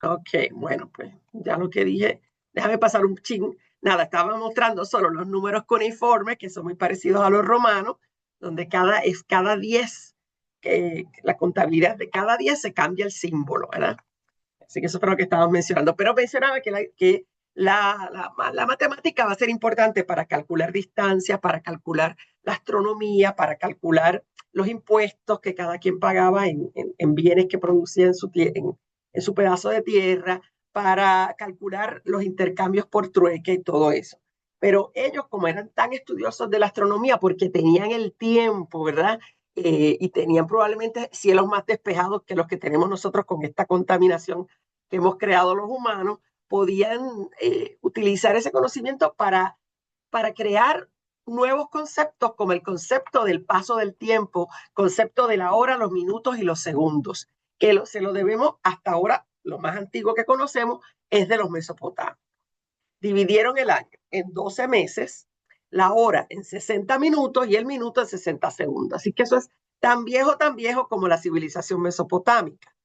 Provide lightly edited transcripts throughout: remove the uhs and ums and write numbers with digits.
Ok, bueno, pues ya lo que dije, déjame pasar un chin. Nada, estaba mostrando solo los números cuneiformes, que son muy parecidos a los romanos, donde cada 10, la contabilidad de cada 10 se cambia el símbolo, ¿verdad? Así que eso fue lo que estábamos mencionando. Pero mencionaba que la matemática va a ser importante para calcular distancias, para calcular la astronomía, para calcular los impuestos que cada quien pagaba en bienes que producía en su pedazo de tierra, para calcular los intercambios por trueque y todo eso. Pero ellos, como eran tan estudiosos de la astronomía, porque tenían el tiempo, ¿verdad? Y tenían probablemente cielos más despejados que los que tenemos nosotros con esta contaminación que hemos creado los humanos, podían utilizar ese conocimiento para crear nuevos conceptos como el concepto del paso del tiempo, concepto de la hora, los minutos y los segundos, que se lo debemos hasta ahora, lo más antiguo que conocemos es de los mesopotamios. Dividieron el año en 12 meses, la hora en 60 minutos y el minuto en 60 segundos. Así que eso es tan viejo como la civilización mesopotámica.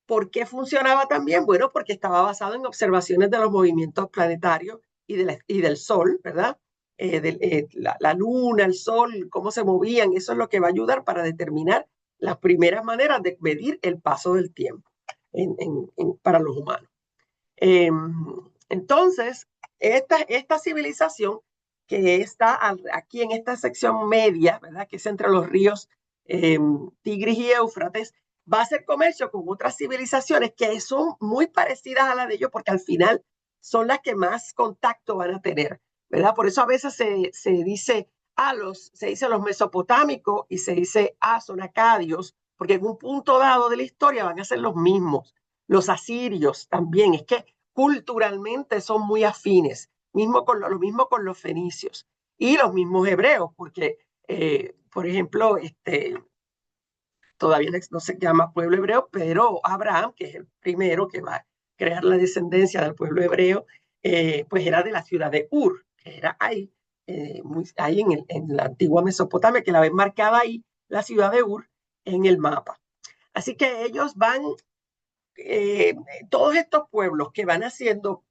¿Por qué funcionaba tan bien? Bueno, porque estaba basado en observaciones de los movimientos planetarios y del Sol, ¿verdad? La luna, el Sol, cómo se movían, eso es lo que va a ayudar para determinar las primeras maneras de medir el paso del tiempo para los humanos. Eh, entonces, esta civilización que está aquí en esta sección media, ¿verdad? Que es entre los ríos Tigris y Éufrates, va a hacer comercio con otras civilizaciones que son muy parecidas a la de ellos porque al final son las que más contacto van a tener, ¿verdad? Por eso a veces se dice, se dice los mesopotámicos y se dice, son acadios, porque en un punto dado de la historia van a ser los mismos. Los asirios también, es que culturalmente son muy afines, lo mismo con los fenicios y los mismos hebreos, porque, por ejemplo, todavía no se llama pueblo hebreo, pero Abraham, que es el primero que va a crear la descendencia del pueblo hebreo, pues era de la ciudad de Ur, que era ahí en la antigua Mesopotamia, que la ven marcada ahí, la ciudad de Ur, en el mapa. Así que ellos van, eh, todos estos pueblos que van haciendo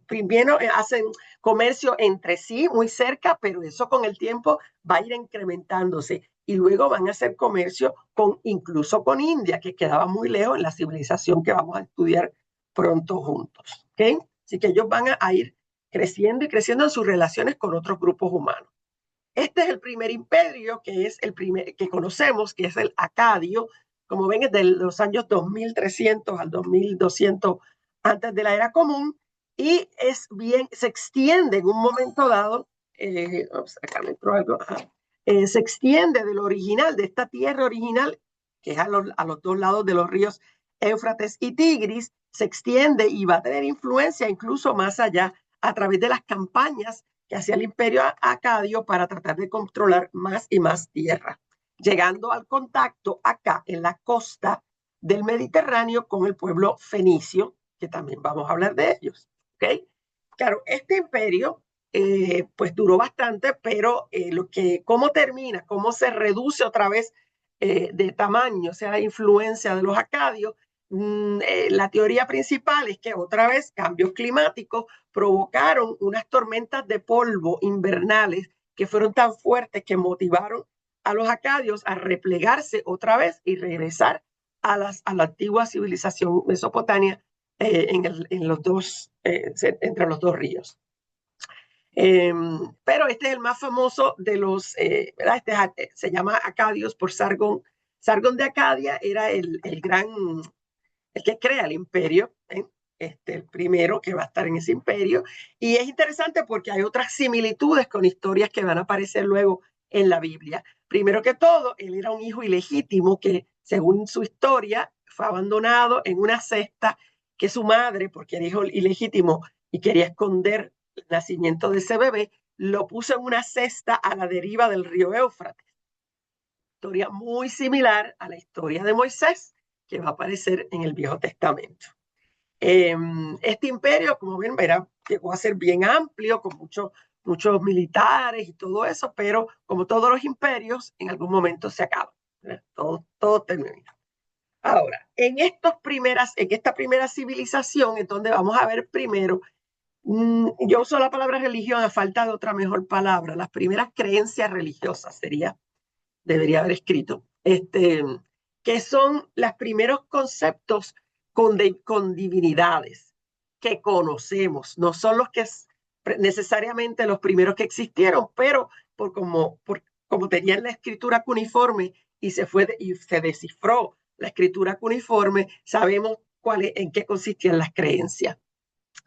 primero hacen comercio entre sí muy cerca, pero eso con el tiempo va a ir incrementándose y luego van a hacer comercio incluso con India, que quedaba muy lejos en la civilización que vamos a estudiar pronto juntos. ¿Okay? Así que ellos van a ir creciendo y creciendo en sus relaciones con otros grupos humanos. Este es el primer imperio que es el primer que conocemos, que es el acadio. Como ven, es de los años 2300 al 2200 antes de la era común y se extiende en un momento dado, vamos a sacar dentro algo, se extiende del original, de esta tierra original, que es a los dos lados de los ríos Éufrates y Tigris, se extiende y va a tener influencia incluso más allá a través de las campañas que hacía el imperio acadio para tratar de controlar más y más tierra, llegando al contacto acá en la costa del Mediterráneo con el pueblo fenicio, que también vamos a hablar de ellos. ¿Okay? Claro, este imperio pues duró bastante, pero cómo termina, cómo se reduce otra vez de tamaño, o sea, la influencia de los acadios, la teoría principal es que otra vez cambios climáticos provocaron unas tormentas de polvo invernales que fueron tan fuertes que motivaron a los acadios a replegarse otra vez y regresar a la antigua civilización mesopotamia entre los dos ríos. Pero este es el más famoso de los, ¿verdad? Se llama Acadios por Sargón. Sargón de Acadia era el que crea el imperio, el primero que va a estar en ese imperio. Y es interesante porque hay otras similitudes con historias que van a aparecer luego en la Biblia. Primero que todo, él era un hijo ilegítimo que, según su historia, fue abandonado en una cesta que su madre, porque era hijo ilegítimo y quería esconder el nacimiento de ese bebé, lo puso en una cesta a la deriva del río Éufrates. Historia muy similar a la historia de Moisés, que va a aparecer en el Viejo Testamento. Este imperio, como ven, llegó a ser bien amplio, con muchos militares y todo eso, pero como todos los imperios, en algún momento se acaba. Todo termina. Ahora, en esta primera civilización, en donde vamos a ver primero, yo uso la palabra religión a falta de otra mejor palabra, las primeras creencias religiosas debería haber escrito, que son los primeros conceptos con divinidades que conocemos, no son los que necesariamente los primeros que existieron, pero como tenían la escritura cuneiforme y se descifró la escritura cuneiforme, sabemos en qué consistían las creencias.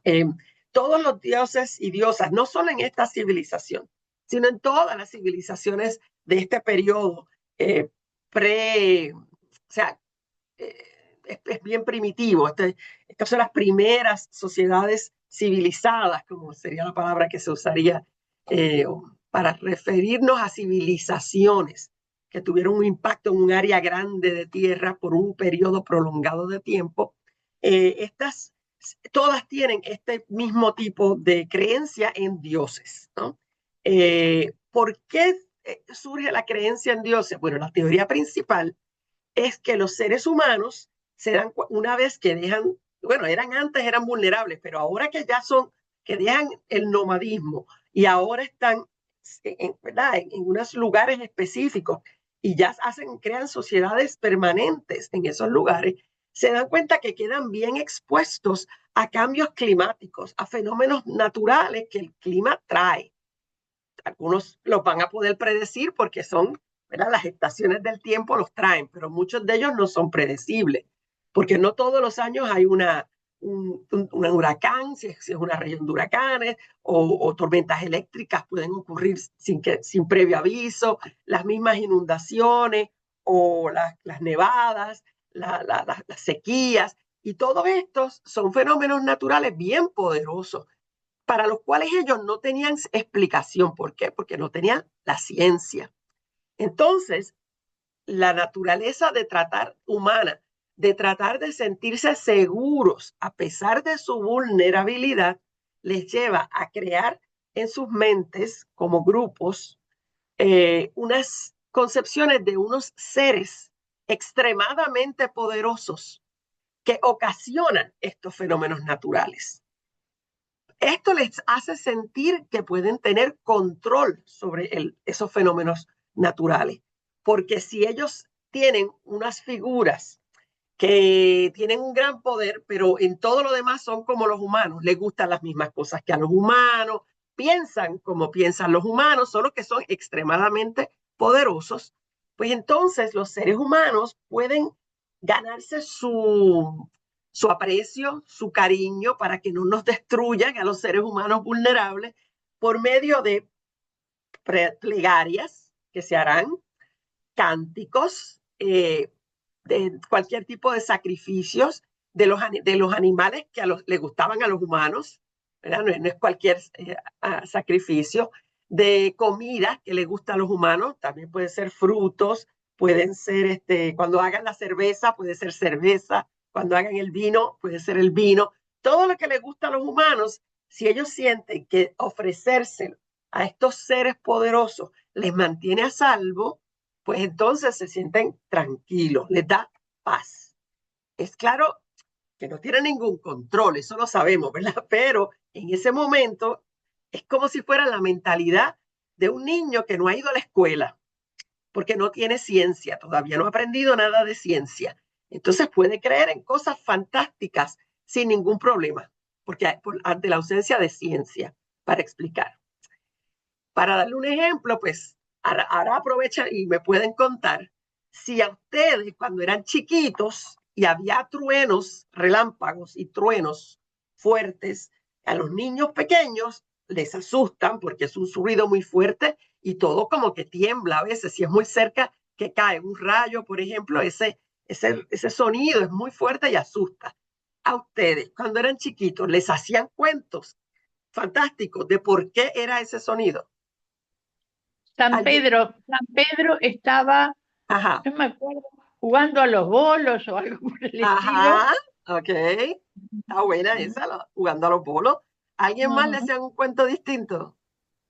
Eh, Todos los dioses y diosas, no solo en esta civilización, sino en todas las civilizaciones de este periodo o sea, es bien primitivo. Estas son las primeras sociedades civilizadas, como sería la palabra que se usaría eh, para referirnos a civilizaciones que tuvieron un impacto en un área grande de tierra por un periodo prolongado de tiempo. Estas todas tienen este mismo tipo de creencia en dioses, ¿no? ¿Por qué surge la creencia en dioses? Bueno, la teoría principal es que los seres humanos se dan una vez que dejan, bueno, eran vulnerables, pero ahora que dejan el nomadismo y ahora están ¿verdad? En unos lugares específicos y ya crean sociedades permanentes en esos lugares, se dan cuenta que quedan bien expuestos a cambios climáticos, a fenómenos naturales que el clima trae. Algunos los van a poder predecir porque son, ¿verdad? Las estaciones del tiempo los traen, pero muchos de ellos no son predecibles, porque no todos los años hay un huracán, si es una región de huracanes, o tormentas eléctricas pueden ocurrir sin previo aviso, las mismas inundaciones o las nevadas, las sequías, y todos estos son fenómenos naturales bien poderosos para los cuales ellos no tenían explicación. ¿Por qué? Porque no tenían la ciencia. Entonces, la naturaleza humana, de tratar de sentirse seguros a pesar de su vulnerabilidad, les lleva a crear en sus mentes como grupos unas concepciones de unos seres extremadamente poderosos que ocasionan estos fenómenos naturales. Esto les hace sentir que pueden tener control sobre esos fenómenos naturales, porque si ellos tienen unas figuras que tienen un gran poder, pero en todo lo demás son como los humanos, les gustan las mismas cosas que a los humanos, piensan como piensan los humanos, solo que son extremadamente poderosos, pues entonces los seres humanos pueden ganarse su aprecio, su cariño, para que no nos destruyan a los seres humanos vulnerables por medio de plegarias que se harán, cánticos, de cualquier tipo de sacrificios de los animales que le gustaban a los humanos, ¿verdad? No es cualquier sacrificio, de comida que le gusta a los humanos, también pueden ser frutos, pueden ser, cuando hagan la cerveza, puede ser cerveza, cuando hagan el vino, puede ser el vino, todo lo que les gusta a los humanos, si ellos sienten que ofrecérselo a estos seres poderosos les mantiene a salvo, pues entonces se sienten tranquilos, les da paz. Es claro que no tienen ningún control, eso lo sabemos, ¿verdad? Pero en ese momento es como si fuera la mentalidad de un niño que no ha ido a la escuela, porque no tiene ciencia, todavía no ha aprendido nada de ciencia. Entonces puede creer en cosas fantásticas sin ningún problema, porque ante la ausencia de ciencia para explicar. Para darle un ejemplo, pues ahora aprovechan y me pueden contar si a ustedes cuando eran chiquitos y había truenos, relámpagos y truenos fuertes, a los niños pequeños les asustan porque es un ruido muy fuerte y todo como que tiembla a veces. Si es muy cerca que cae un rayo, por ejemplo, ese sonido es muy fuerte y asusta. A ustedes, cuando eran chiquitos, les hacían cuentos fantásticos de por qué era ese sonido. ¿Alguien? San Pedro estaba, Ajá, no me acuerdo, jugando a los bolos o algo por el estilo. ajá, ok. Está buena esa, jugando a los bolos. ¿Alguien más le hacía un cuento distinto?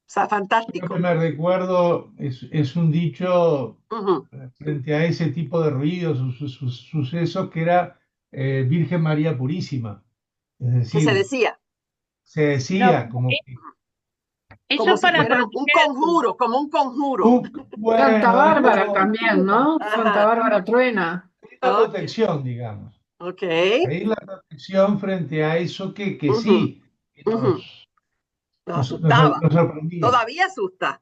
sea, Lo que fantástico. me recuerdo es un dicho Ujú. frente a ese tipo de ruidos, sucesos, que era Virgen María Purísima. Es Que se decir, decía, se No, decía como que como eso si para fuera un proteger conjuro, como un conjuro. un, Santa bueno, Bárbara también, ¿no? Santa Ajá, Bárbara truena. la ok, protección, digamos. ok. Pedir la protección frente a eso que Ujú, sí, que ujú. Nos asustaba, nos sorprendía. todavía asusta,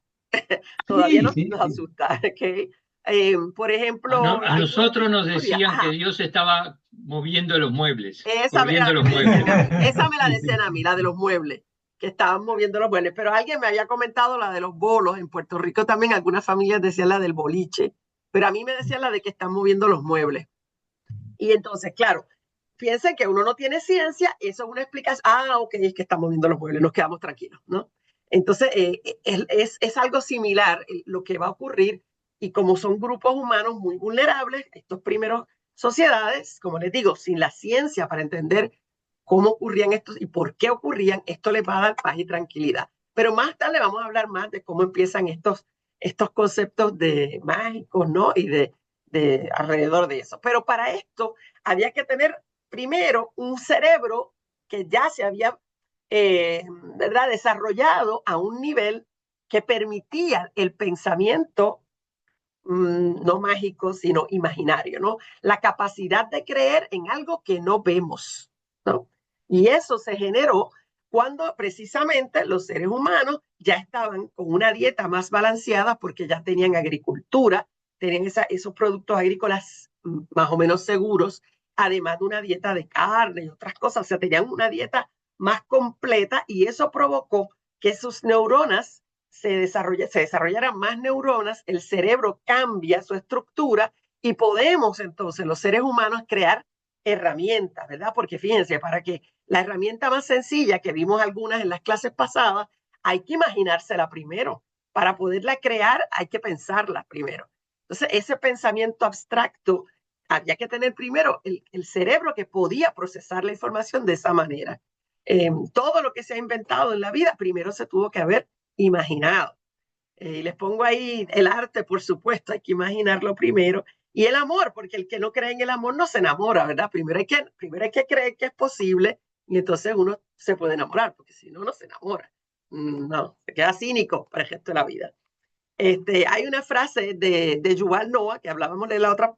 todavía Sí, nos sí, sí. asusta. ¿Ok? Por ejemplo, A hay una nosotros nos historia, decían que ajá, Dios estaba moviendo los muebles, esa era moviendo la que los me decían a muebles. mí, esa me la Sí, decían a mí, la de los muebles, que estaban moviendo los muebles, pero alguien me había comentado la de los bolos, en Puerto Rico también algunas familias decían la del boliche, pero a mí me decían la de que están moviendo los muebles. Y entonces, claro, piensen que uno no tiene ciencia, eso es una explicación. Ah, ok, es que estamos viendo los muebles, nos quedamos tranquilos, ¿no? Entonces, es algo similar lo que va a ocurrir y como son grupos humanos muy vulnerables, estos primeros sociedades, como les digo, sin la ciencia para entender cómo ocurrían estos y por qué ocurrían, esto les va a dar paz y tranquilidad. Pero más tarde vamos a hablar más de cómo empiezan estos conceptos de mágicos, ¿no? Y de alrededor de eso. Pero para esto había que tener primero un cerebro que ya se había ¿verdad? Desarrollado a un nivel que permitía el pensamiento no mágico, sino imaginario, ¿no? La capacidad de creer en algo que no vemos, ¿no? Y eso se generó cuando precisamente los seres humanos ya estaban con una dieta más balanceada porque ya tenían agricultura, tenían esos productos agrícolas más o menos seguros, además de una dieta de carne y otras cosas, o sea, tenían una dieta más completa y eso provocó que sus neuronas se desarrollaran más neuronas, el cerebro cambia su estructura y podemos entonces los seres humanos crear herramientas, ¿verdad? Porque fíjense, para que la herramienta más sencilla, que vimos algunas en las clases pasadas, hay que imaginársela primero. Para poderla crear hay que pensarla primero. Entonces, ese pensamiento abstracto, había que tener primero el cerebro que podía procesar la información de esa manera. Todo lo que se ha inventado en la vida, primero se tuvo que haber imaginado. Y les pongo ahí el arte, por supuesto, hay que imaginarlo primero. Y el amor, porque el que no cree en el amor no se enamora, ¿verdad? Primero hay que creer que es posible y entonces uno se puede enamorar, porque si no, no se enamora. No, se queda cínico para el resto de la vida. Hay una frase de Yuval Noah, que hablábamos de la otra,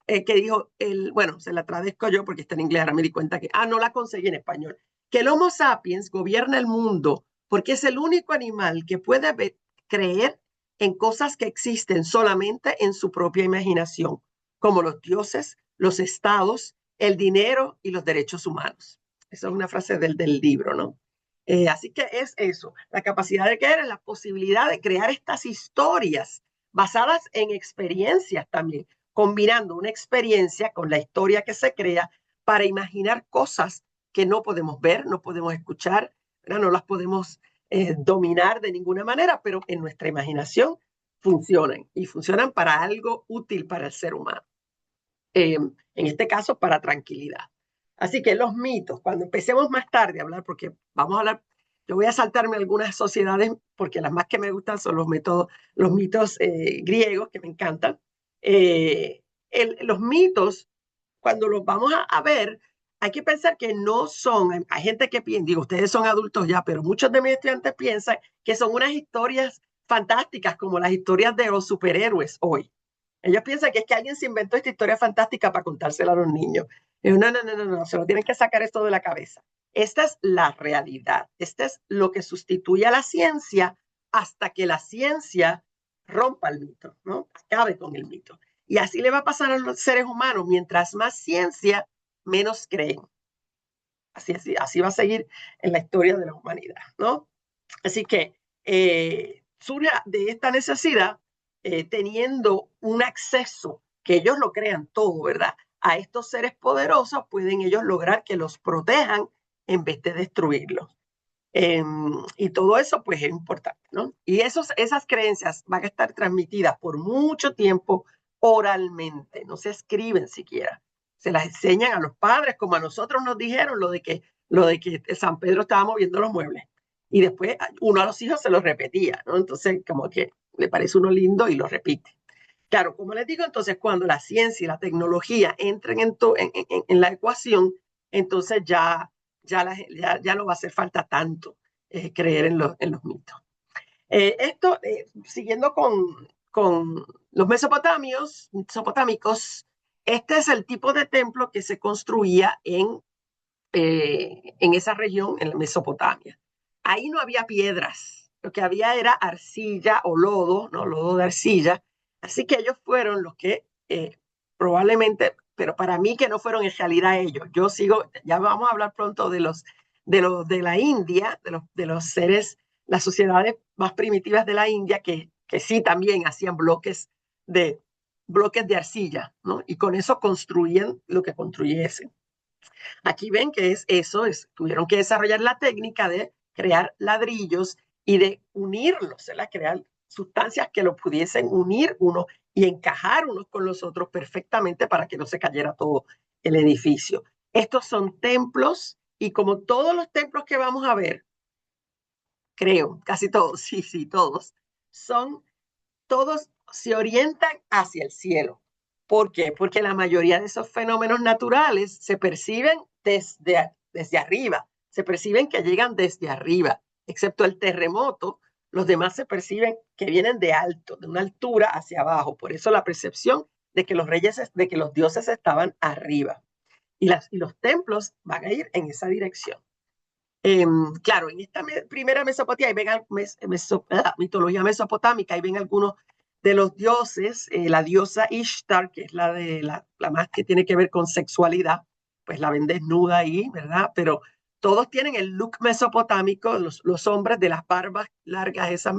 que dijo, bueno, se la traduzco yo porque está en inglés, ahora me di cuenta que, no la conseguí en español, que el Homo sapiens gobierna el mundo porque es el único animal que puede creer en cosas que existen solamente en su propia imaginación, como los dioses, los estados, el dinero y los derechos humanos. Esa es una frase del libro, ¿no? Así que es eso, la capacidad de creer, la posibilidad de crear estas historias basadas en experiencias también, combinando una experiencia con la historia que se crea para imaginar cosas que no podemos ver, no podemos escuchar, ¿verdad? No las podemos dominar de ninguna manera, pero en nuestra imaginación funcionan y funcionan para algo útil para el ser humano. En este caso, para tranquilidad. Así que los mitos, cuando empecemos más tarde a hablar, porque vamos a hablar, yo voy a saltarme algunas sociedades, porque las más que me gustan son los mitos griegos, que me encantan. Los mitos, cuando los vamos a ver, hay que pensar que no son, hay gente que piensa, digo, ustedes son adultos ya, pero muchos de mis estudiantes piensan que son unas historias fantásticas, como las historias de los superhéroes hoy. Ellos piensan que es que alguien se inventó esta historia fantástica para contársela a los niños. Y no, no, no, no, no, se lo tienen que sacar esto de la cabeza. Esta es la realidad. Este es lo que sustituye a la ciencia hasta que la ciencia rompa el mito, ¿no? Acabe con el mito. Y así le va a pasar a los seres humanos. Mientras más ciencia, menos creen. Así va a seguir en la historia de la humanidad, ¿no? Así que surge de esta necesidad, teniendo un acceso, que ellos lo crean todo, ¿verdad? A estos seres poderosos, pueden ellos lograr que los protejan en vez de destruirlos. Y todo eso, pues, es importante, ¿no? Y esas creencias van a estar transmitidas por mucho tiempo oralmente, no se escriben siquiera. Se las enseñan a los padres, como a nosotros nos dijeron lo de que San Pedro estaba moviendo los muebles. Y después uno a los hijos se los repetía, ¿no? Entonces, como que le parece uno lindo y lo repite. Claro, como les digo, entonces cuando la ciencia y la tecnología entren en la ecuación, entonces ya no va a hacer falta tanto creer en los mitos. Siguiendo con los mesopotámicos, este es el tipo de templo que se construía en esa región, en la Mesopotamia. Ahí no había piedras, lo que había era arcilla o lodo, ¿no? Lodo de arcilla. Así que ellos fueron los que probablemente, pero para mí que no fueron en realidad ellos. Yo sigo, ya vamos a hablar pronto de la India, de los seres, las sociedades más primitivas de la India, que sí también hacían bloques de arcilla, ¿no? Y con eso construían lo que construyesen. Aquí ven que tuvieron que desarrollar la técnica de crear ladrillos y de unirlos, ¿verdad? Crear sustancias que los pudiesen unir uno y encajar unos con los otros perfectamente para que no se cayera todo el edificio. Estos son templos y como todos los templos que vamos a ver, creo, casi todos, sí, todos se orientan hacia el cielo. ¿Por qué? Porque la mayoría de esos fenómenos naturales se perciben desde arriba, se perciben que llegan desde arriba, excepto el terremoto, los demás se perciben que vienen de alto, de una altura hacia abajo. Por eso la percepción de que los dioses estaban arriba. Y los templos van a ir en esa dirección. Claro, en esta primera Mesopotamia, ahí ven mitología mesopotámica, ahí ven algunos de los dioses, la diosa Ishtar, que es la más que tiene que ver con sexualidad, pues la ven desnuda ahí, ¿verdad? Pero todos tienen el look mesopotámico, los hombres de las barbas largas, esas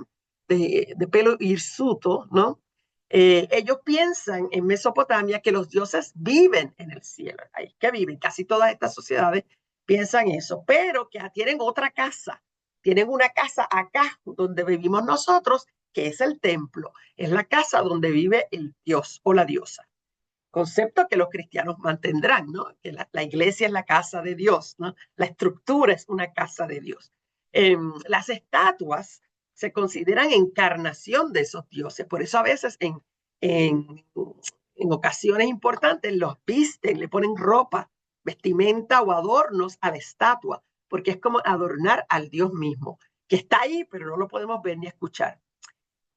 de pelo hirsuto, ¿no? Ellos piensan en Mesopotamia que los dioses viven en el cielo, ahí que viven, casi todas estas sociedades piensan eso, pero que tienen otra casa, tienen una casa acá donde vivimos nosotros, que es el templo, es la casa donde vive el dios o la diosa. Concepto que los cristianos mantendrán, ¿no? Que la iglesia es la casa de Dios, ¿no? La estructura es una casa de Dios. Las estatuas se consideran encarnación de esos dioses, por eso a veces en ocasiones importantes los visten, le ponen ropa, vestimenta o adornos a la estatua, porque es como adornar al Dios mismo, que está ahí, pero no lo podemos ver ni escuchar.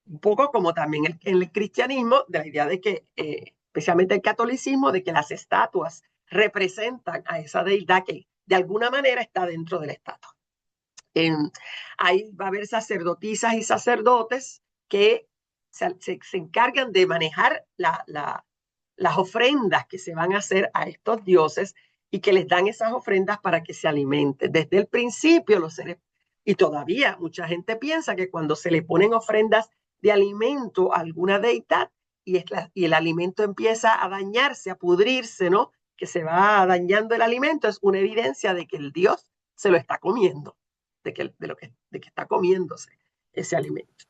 Un poco como también en el cristianismo, de la idea de que, especialmente el catolicismo, de que las estatuas representan a esa deidad que de alguna manera está dentro de la estatua. Ahí va a haber sacerdotisas y sacerdotes que se encargan de manejar las ofrendas que se van a hacer a estos dioses y que les dan esas ofrendas para que se alimenten. Desde el principio los seres, y todavía mucha gente piensa que cuando se le ponen ofrendas de alimento a alguna deidad y el alimento empieza a dañarse, a pudrirse, ¿no? Que se va dañando el alimento, es una evidencia de que el dios se lo está comiendo, de que está comiéndose ese alimento.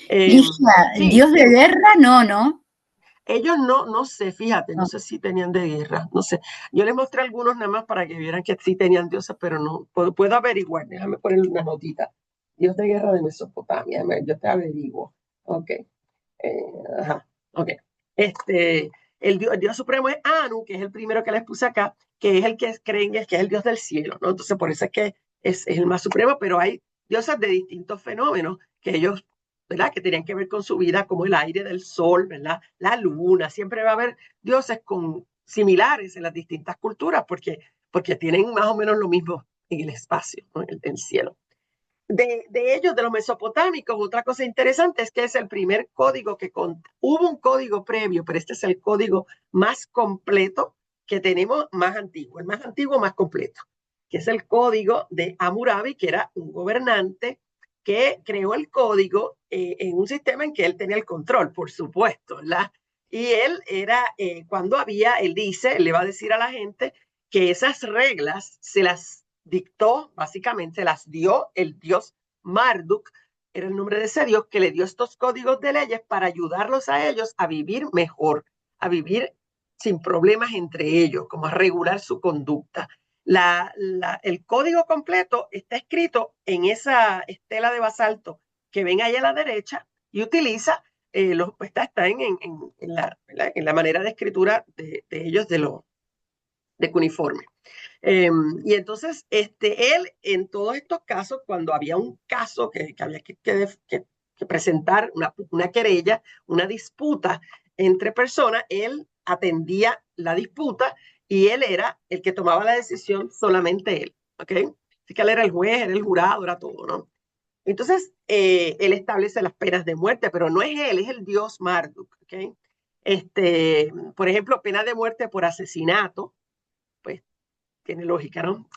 Hija, Sí, Dios de guerra, no. ellos no sé, fíjate, no sé si tenían de guerra, no sé. Yo les mostré algunos nada más para que vieran que sí tenían dioses, pero no, puedo averiguar, déjame ponerle una notita. Dios de guerra de Mesopotamia, yo te averiguo. Ok. Ajá, ok. El Dios supremo es Anu, que es el primero que les puse acá, que es el que creen que es el Dios del cielo, ¿no? Entonces, por eso es que es el más supremo, pero hay dioses de distintos fenómenos que ellos, ¿verdad? Que tenían que ver con su vida, como el aire del sol, ¿verdad? La luna, siempre va a haber dioses similares en las distintas culturas, porque tienen más o menos lo mismo en el espacio, ¿no? En el cielo. De ellos, de los mesopotámicos, otra cosa interesante es que es el primer código hubo un código previo, pero este es el código más completo que tenemos, más antiguo, el más antiguo, más completo, que es el código de Hammurabi, que era un gobernante que creó el código en un sistema en que él tenía el control, por supuesto, ¿verdad? Y él él le va a decir a la gente que esas reglas se las dictó, básicamente las dio el dios Marduk, era el nombre de ese dios, que le dio estos códigos de leyes para ayudarlos a ellos a vivir mejor, a vivir sin problemas entre ellos, como a regular su conducta. El código completo está escrito en esa estela de basalto que ven ahí a la derecha y utiliza, está en la manera de escritura de ellos de cuneiforme. Y entonces, él, en todos estos casos, cuando había un caso que había que presentar una querella, una disputa entre personas, él atendía la disputa y él era el que tomaba la decisión, solamente él, ¿ok? Así que él era el juez, era el jurado, era todo, ¿no? Entonces, él establece las penas de muerte, pero no es él, es el dios Marduk, ¿ok? Por ejemplo, pena de muerte por asesinato, pues tiene lógica, ¿no?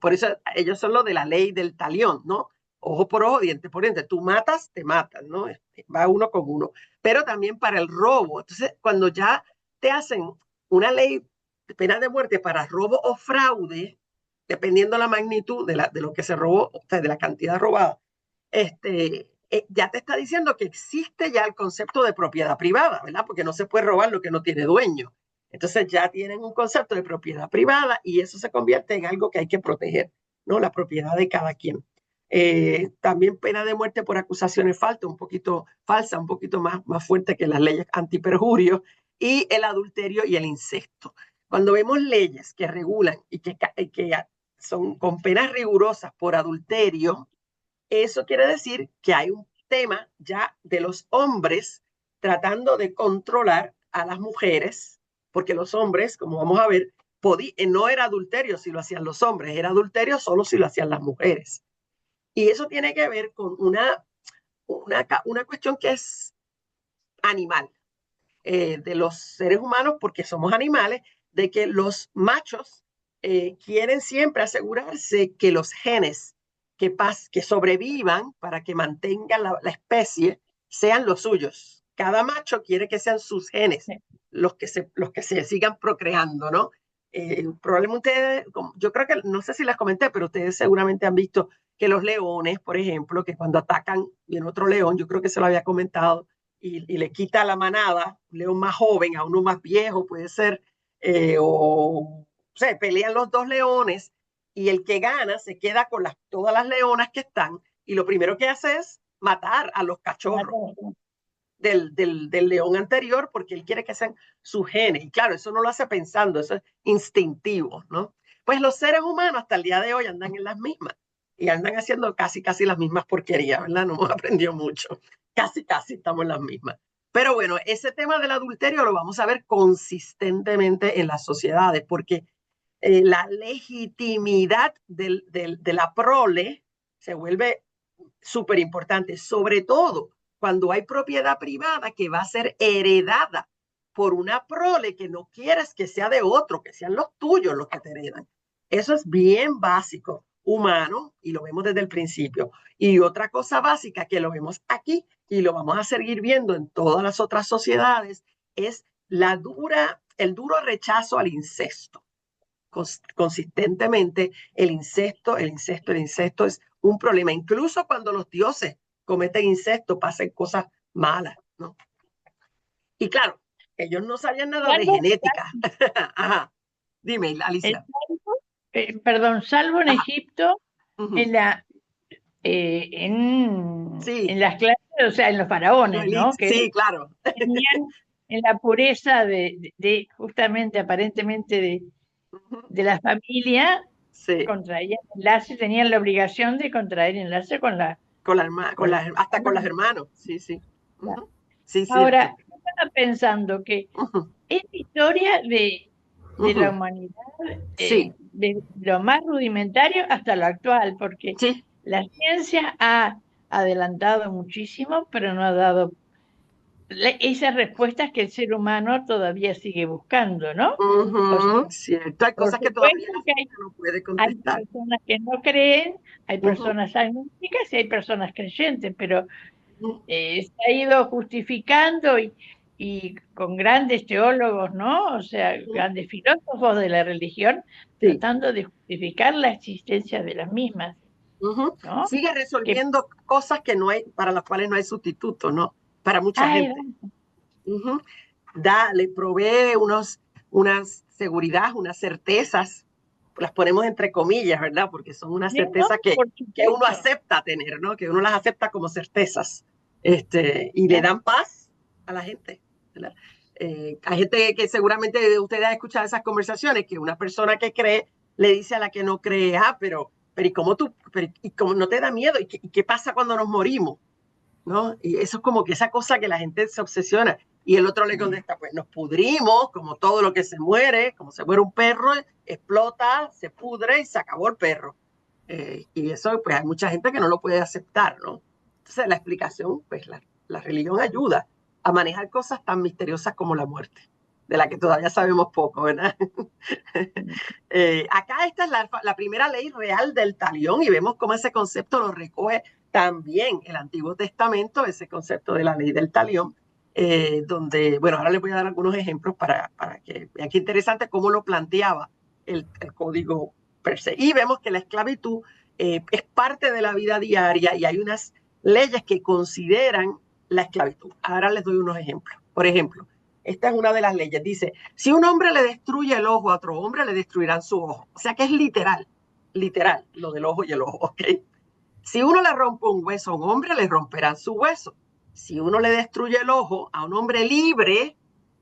Por eso ellos son los de la ley del talión, ¿no? Ojo por ojo, diente por diente. Tú matas, te matan, ¿no? Va uno con uno. Pero también para el robo. Entonces, cuando ya te hacen una ley de pena de muerte para robo o fraude, dependiendo la magnitud de lo que se robó, o sea, de la cantidad robada, ya te está diciendo que existe ya el concepto de propiedad privada, ¿verdad? Porque no se puede robar lo que no tiene dueño. Entonces ya tienen un concepto de propiedad privada y eso se convierte en algo que hay que proteger, ¿no? La propiedad de cada quien. También pena de muerte por acusaciones falsas, un poquito más fuerte que las leyes antiperjurio, y el adulterio y el incesto. Cuando vemos leyes que regulan y que son con penas rigurosas por adulterio, eso quiere decir que hay un tema ya de los hombres tratando de controlar a las mujeres, porque los hombres, como vamos a ver, no era adulterio si lo hacían los hombres, era adulterio solo si lo hacían las mujeres. Y eso tiene que ver con una cuestión que es animal, de los seres humanos, porque somos animales, de que los machos quieren siempre asegurarse que los genes que sobrevivan para que mantengan la especie sean los suyos. Cada macho quiere que sean sus genes los que se sigan procreando, ¿no? Probablemente, yo creo que, no sé si les comenté, pero ustedes seguramente han visto que los leones, por ejemplo, que cuando atacan viene otro león, yo creo que se lo había comentado, y le quita la manada, un león más joven a uno más viejo, puede ser, o sea, pelean los dos leones y el que gana se queda con todas las leonas que están y lo primero que hace es matar a los cachorros del león anterior porque él quiere que sean sus genes. Y claro, eso no lo hace pensando, eso es instintivo, ¿no? Pues los seres humanos hasta el día de hoy andan en las mismas y andan haciendo casi las mismas porquerías, ¿verdad? No hemos aprendido mucho. Casi estamos en las mismas. Pero bueno, ese tema del adulterio lo vamos a ver consistentemente en las sociedades porque la legitimidad de la prole se vuelve súper importante, sobre todo cuando hay propiedad privada que va a ser heredada por una prole que no quieres que sea de otro, que sean los tuyos los que te heredan. Eso es bien básico, humano, y lo vemos desde el principio. Y otra cosa básica que lo vemos aquí y lo vamos a seguir viendo en todas las otras sociedades es el duro rechazo al incesto. Consistentemente el incesto es un problema. Incluso cuando los dioses cometen incesto, pasan cosas malas, ¿no? Y claro, ellos no sabían nada de genética. Ajá. Dime, Alicia. Salvo en Egipto, en las clases, o sea, en los faraones, ¿no? Que sí, claro. Tenían en la pureza de justamente, aparentemente, de la familia, sí. contraían enlace, tenían la obligación de contraer enlace hasta con las hermanos. Sí, sí. Sí, ahora, estaba pensando que es historia de la humanidad, de lo más rudimentario hasta lo actual, porque la ciencia ha adelantado muchísimo, pero no ha dado esas respuestas que el ser humano todavía sigue buscando, ¿no? Cierto, hay cosas que todavía no puede contestar. Hay personas que no creen, hay personas agnósticas y hay personas creyentes, pero se ha ido justificando y con grandes teólogos, ¿no? O sea, grandes filósofos de la religión, tratando de justificar la existencia de las mismas. ¿No? Sigue resolviendo cosas para las cuales no hay sustituto, ¿no? Para mucha gente. Le provee una seguridad, unas certezas las ponemos entre comillas, ¿verdad? Porque son una certeza que uno acepta tener, ¿no? Que uno las acepta como certezas, y le dan paz a la gente, ¿verdad? Hay gente que seguramente ustedes han escuchado esas conversaciones, que una persona que cree le dice a la que no cree, pero ¿y cómo y cómo no te da miedo? ¿Y qué pasa cuando nos morimos? ¿No? Y eso es como que esa cosa que la gente se obsesiona. Y el otro le contesta, pues nos pudrimos, como todo lo que se muere, como se muere un perro, explota, se pudre y se acabó el perro. Y eso, pues hay mucha gente que no lo puede aceptar, ¿no? Entonces la explicación, pues la religión ayuda a manejar cosas tan misteriosas como la muerte, de la que todavía sabemos poco, ¿verdad? Acá esta es la primera ley real del talión y vemos cómo ese concepto lo recoge también el Antiguo Testamento, ese concepto de la ley del talión, donde, bueno, ahora les voy a dar algunos ejemplos para que vean qué interesante cómo lo planteaba el código per se. Y vemos que la esclavitud es parte de la vida diaria y hay unas leyes que consideran la esclavitud. Ahora les doy unos ejemplos. Por ejemplo, esta es una de las leyes. Dice, si un hombre le destruye el ojo a otro hombre, le destruirán su ojo. O sea que es literal, lo del ojo y el ojo, ¿ok? Si uno le rompe un hueso a un hombre, le romperán su hueso. Si uno le destruye el ojo a un hombre libre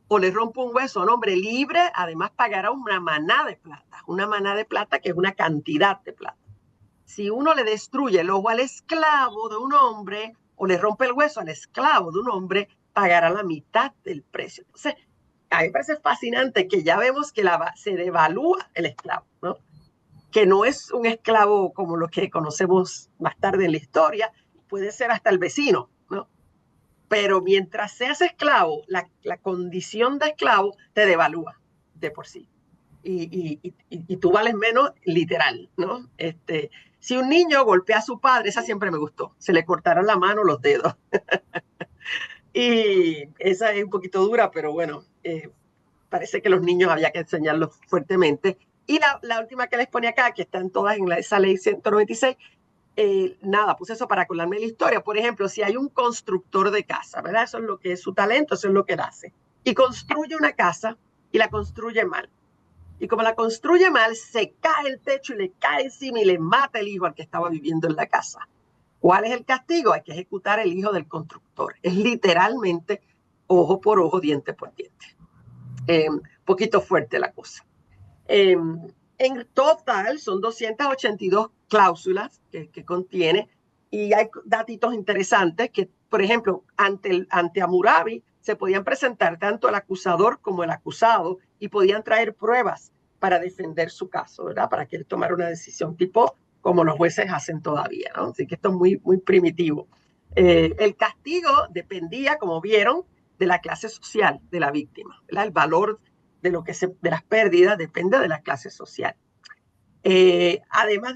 o le rompe un hueso a un hombre libre, además pagará una maná de plata que es una cantidad de plata. Si uno le destruye el ojo al esclavo de un hombre o le rompe el hueso al esclavo de un hombre, pagará la mitad del precio. Entonces, a mí me parece fascinante que ya vemos que se devalúa el esclavo, ¿no? Que no es un esclavo como los que conocemos más tarde en la historia, puede ser hasta el vecino, ¿no? Pero mientras seas esclavo, la condición de esclavo te devalúa de por sí. Y tú vales menos literal, ¿no? Si un niño golpea a su padre, esa siempre me gustó, se le cortarán la mano, los dedos. Y esa es un poquito dura, pero bueno, parece que los niños había que enseñarlos fuertemente. Y la última que les pone acá, que están todas en esa ley 196, nada, puse eso para colarme la historia. Por ejemplo, si hay un constructor de casa, ¿verdad? Eso es lo que es su talento, eso es lo que él hace. Y construye una casa y la construye mal. Y como la construye mal, se cae el techo y le cae encima y le mata el hijo al que estaba viviendo en la casa. ¿Cuál es el castigo? Hay que ejecutar el hijo del constructor. Es literalmente ojo por ojo, diente por diente. Poquito fuerte la cosa. En total son 282 cláusulas que contiene y hay datitos interesantes que, por ejemplo, ante Hammurabi se podían presentar tanto el acusador como el acusado y podían traer pruebas para defender su caso, ¿verdad? Para que él tomara una decisión tipo como los jueces hacen todavía, ¿no? Así que esto es muy, muy primitivo. El castigo dependía, como vieron, de la clase social de la víctima, ¿verdad? El valor de las pérdidas depende de la clase social. Además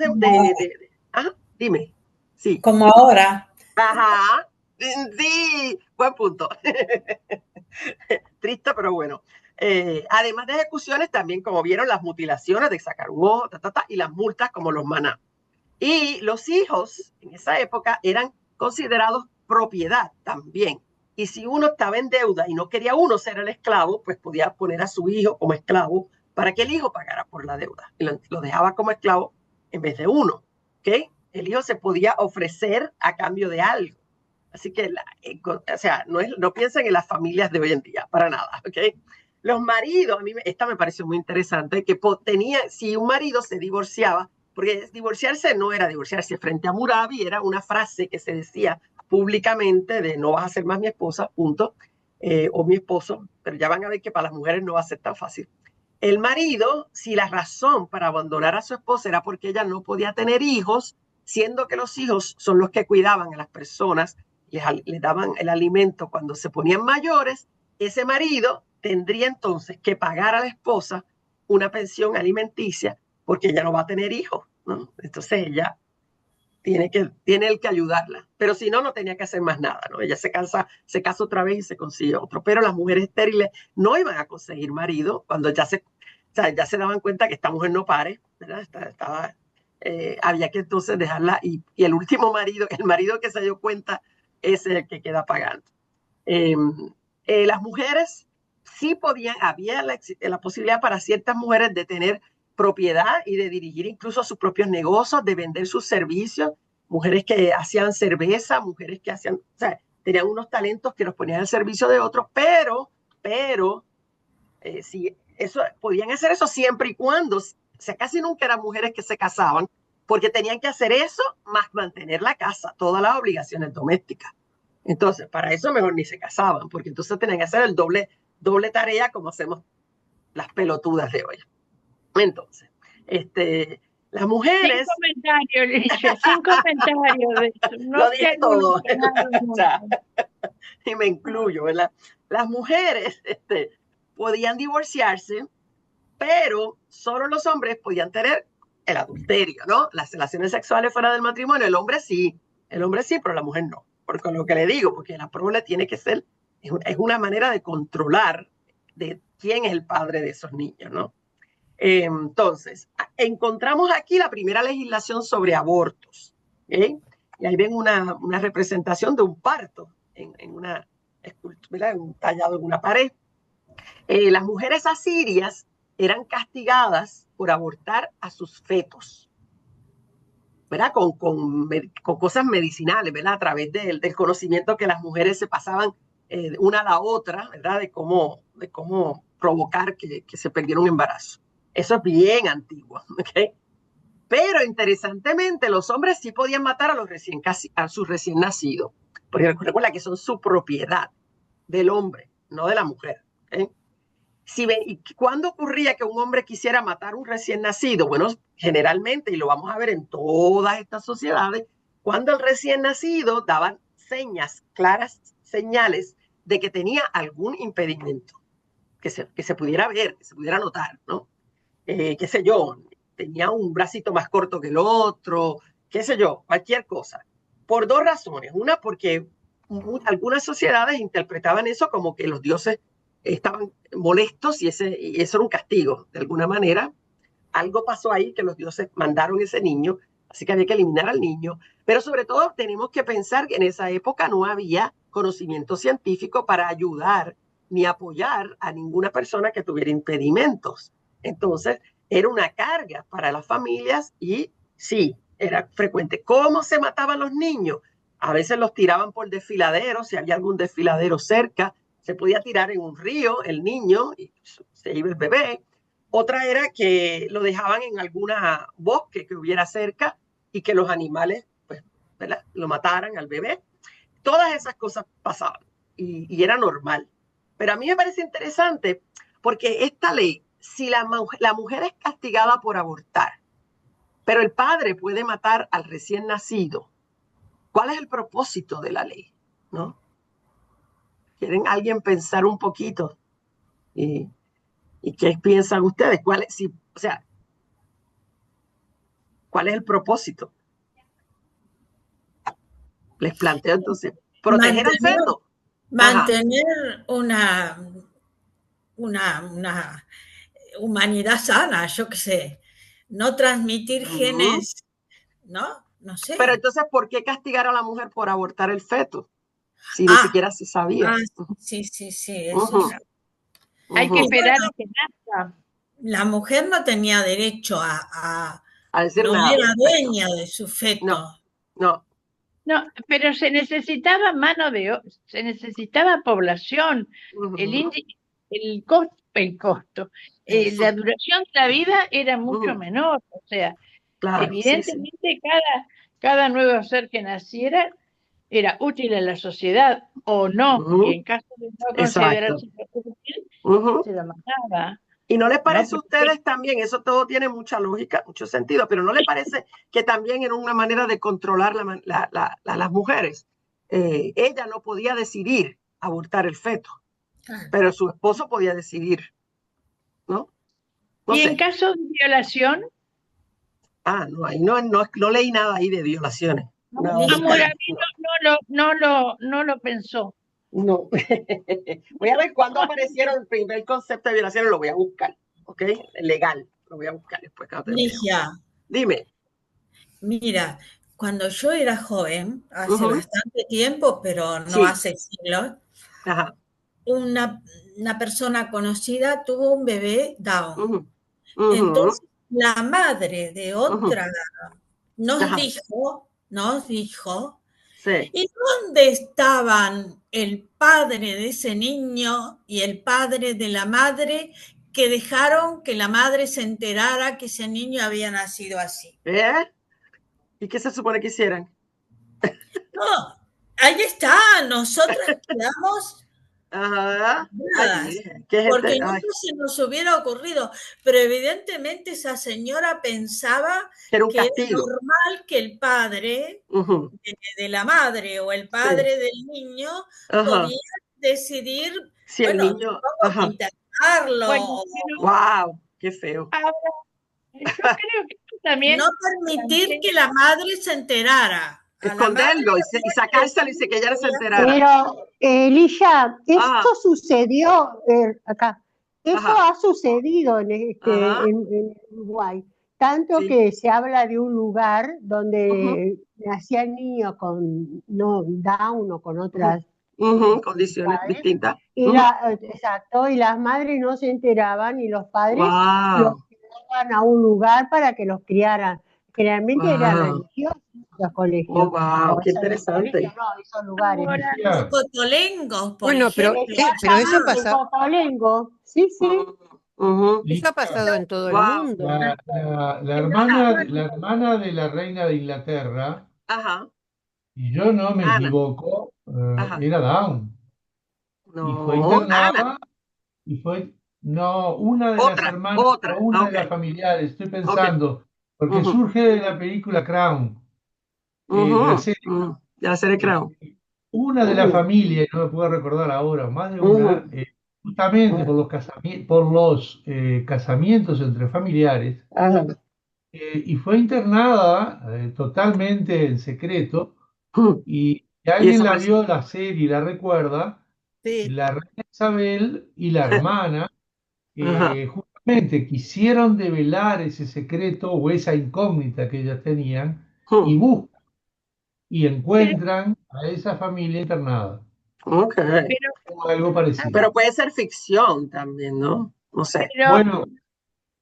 dime. Sí. Como ahora. Ajá. Sí, buen punto. Triste, pero bueno. Además de ejecuciones, también, como vieron, las mutilaciones de sacar un ojo, y las multas como los maná. Y los hijos en esa época eran considerados propiedad también. Y si uno estaba en deuda y no quería uno ser el esclavo, pues podía poner a su hijo como esclavo para que el hijo pagara por la deuda. Y lo dejaba como esclavo en vez de uno. ¿Okay? El hijo se podía ofrecer a cambio de algo. Así que, o sea, no piensen en las familias de hoy en día, para nada. ¿Okay? Los maridos, esta me pareció muy interesante, que si un marido se divorciaba, porque divorciarse no era divorciarse frente a Hammurabi, era una frase que se decía públicamente de no vas a ser más mi esposa, punto, o mi esposo, pero ya van a ver que para las mujeres no va a ser tan fácil. El marido, si la razón para abandonar a su esposa era porque ella no podía tener hijos, siendo que los hijos son los que cuidaban a las personas, les daban el alimento cuando se ponían mayores, ese marido tendría entonces que pagar a la esposa una pensión alimenticia porque ella no va a tener hijos, ¿no? Entonces ella tiene él que ayudarla, pero si no, no tenía que hacer más nada, ¿no? Ella se casa otra vez y se consigue otro, pero las mujeres estériles no iban a conseguir marido cuando ya se daban cuenta que esta mujer no pare, ¿verdad? Había que entonces dejarla y el último marido, el marido que se dio cuenta, es el que queda pagando. Las mujeres sí había la posibilidad para ciertas mujeres de tener propiedad y de dirigir incluso sus propios negocios, de vender sus servicios, mujeres que hacían cerveza, mujeres que hacían, o sea, tenían unos talentos que los ponían al servicio de otros, pero sí, podían hacer eso siempre y cuando, o sea, casi nunca eran mujeres que se casaban, porque tenían que hacer eso más mantener la casa, todas las obligaciones domésticas. Entonces, para eso mejor ni se casaban, porque entonces tenían que hacer el doble tarea como hacemos las pelotudas de hoy. Entonces, las mujeres... Sin comentarios de eso. No lo dije todo. Y me incluyo, ¿verdad? Las mujeres podían divorciarse, pero solo los hombres podían tener el adulterio, ¿no? Las relaciones sexuales fuera del matrimonio. El hombre sí, pero la mujer no. Porque lo que le digo, porque la prole tiene que ser, es una manera de controlar de quién es el padre de esos niños, ¿no? Entonces, encontramos aquí la primera legislación sobre abortos, ¿okay? Y ahí ven una representación de un parto en una escultura, tallado en una pared. Las mujeres asirias eran castigadas por abortar a sus fetos, ¿verdad? Con cosas medicinales, ¿verdad? A través del conocimiento que las mujeres se pasaban una a la otra, ¿verdad? De cómo provocar que se perdiera un embarazo. Eso es bien antiguo, ¿ok? Pero interesantemente, los hombres sí podían matar a sus recién nacidos, porque recuerda que son su propiedad del hombre, no de la mujer, ¿ok? ¿Y cuándo ocurría que un hombre quisiera matar a un recién nacido? Bueno, generalmente, y lo vamos a ver en todas estas sociedades, cuando el recién nacido daba claras señales de que tenía algún impedimento, que se pudiera ver, que se pudiera notar, ¿no? Qué sé yo, tenía un bracito más corto que el otro, qué sé yo, cualquier cosa. Por dos razones. Una, porque algunas sociedades interpretaban eso como que los dioses estaban molestos y eso era un castigo. De alguna manera, algo pasó ahí que los dioses mandaron ese niño, así que había que eliminar al niño. Pero sobre todo tenemos que pensar que en esa época no había conocimiento científico para ayudar ni apoyar a ninguna persona que tuviera impedimentos. Entonces, era una carga para las familias y sí, era frecuente. ¿Cómo se mataban los niños? A veces los tiraban por desfiladeros, si había algún desfiladero cerca, se podía tirar en un río el niño y se iba el bebé. Otra era que lo dejaban en alguna bosque que hubiera cerca y que los animales, pues, ¿verdad?, lo mataran al bebé. Todas esas cosas pasaban y era normal. Pero a mí me parece interesante porque esta ley, si la mujer es castigada por abortar, pero el padre puede matar al recién nacido, ¿cuál es el propósito de la ley? ¿No? ¿Quieren alguien pensar un poquito? ¿Y qué piensan ustedes? ¿Cuál es el propósito? Les planteo entonces, proteger al feto. Mantener una humanidad sana, yo qué sé, no transmitir genes, ¿no? No sé. Pero entonces, ¿por qué castigar a la mujer por abortar el feto? Si ni siquiera se sabía. Sí, eso Hay que esperar a que nazca. La mujer no tenía derecho a decir no nada. Era dueña de su feto. No, pero se necesitaba se necesitaba población, el costo, la duración de la vida era mucho menor, o sea, claro, evidentemente cada nuevo ser que naciera era útil a la sociedad o no, y en caso de no considerarse útil, se lo mataba. ¿Y no les parece a ustedes también, eso todo tiene mucha lógica, mucho sentido, pero no les parece que también era una manera de controlar las mujeres? Ella no podía decidir abortar el feto, pero su esposo podía decidir, ¿no? ¿Y en caso de violación? No, ahí no leí nada ahí de violaciones. No lo pensó. No. Voy a ver cuándo aparecieron el primer concepto de violación, lo voy a buscar, ¿ok? Legal, lo voy a buscar después. Ligia, dime. Mira, cuando yo era joven, hace bastante tiempo, pero no hace siglos, una persona conocida tuvo un bebé Down. Entonces la madre de otra nos dijo, sí. ¿y dónde estaban el padre de ese niño y el padre de la madre que dejaron que la madre se enterara que ese niño había nacido así? ¿Y qué se supone que hicieran? No, ahí está, nosotras quedamos Ajá. porque nunca se nos hubiera ocurrido, pero evidentemente esa señora pensaba que era un que castigo. era normal que el padre de la madre o el padre del niño podía decidir, si el niño, vamos a internarlo. Bueno, wow, qué feo. Ahora, yo creo que también no permitir que la madre se enterara. Esconderlo y sacárselo y que ella no se enterara. Pero, Elisha, esto sucedió acá. Eso ha sucedido en Uruguay. Tanto que se habla de un lugar donde nacían niños con Down o con otras condiciones distintas. Exacto, y las madres no se enteraban y los padres los llevaban a un lugar para que los criaran. Generalmente eran religiosos los colegios. Wow, qué interesante. No, esos lugares. Los cotolengos, bueno, pero eso pasa. Cotolengo, sí. Eso ha pasado en todo el mundo. La hermana de la reina de Inglaterra, y yo no me equivoco, era Down. No, y fue internada, una de las hermanas, una de las familiares, estoy pensando, porque surge de la película Crown, de la serie Crown. Una de la familia, no me puedo recordar ahora, más de una, justamente por los casamientos entre familiares, y fue internada totalmente en secreto, y alguien la vio la serie y la recuerda. Sí. La reina Isabel y la hermana justamente quisieron develar ese secreto o esa incógnita que ellas tenían y buscan y encuentran a esa familia internada. O algo parecido. Pero puede ser ficción también, ¿no? No sé. Bueno,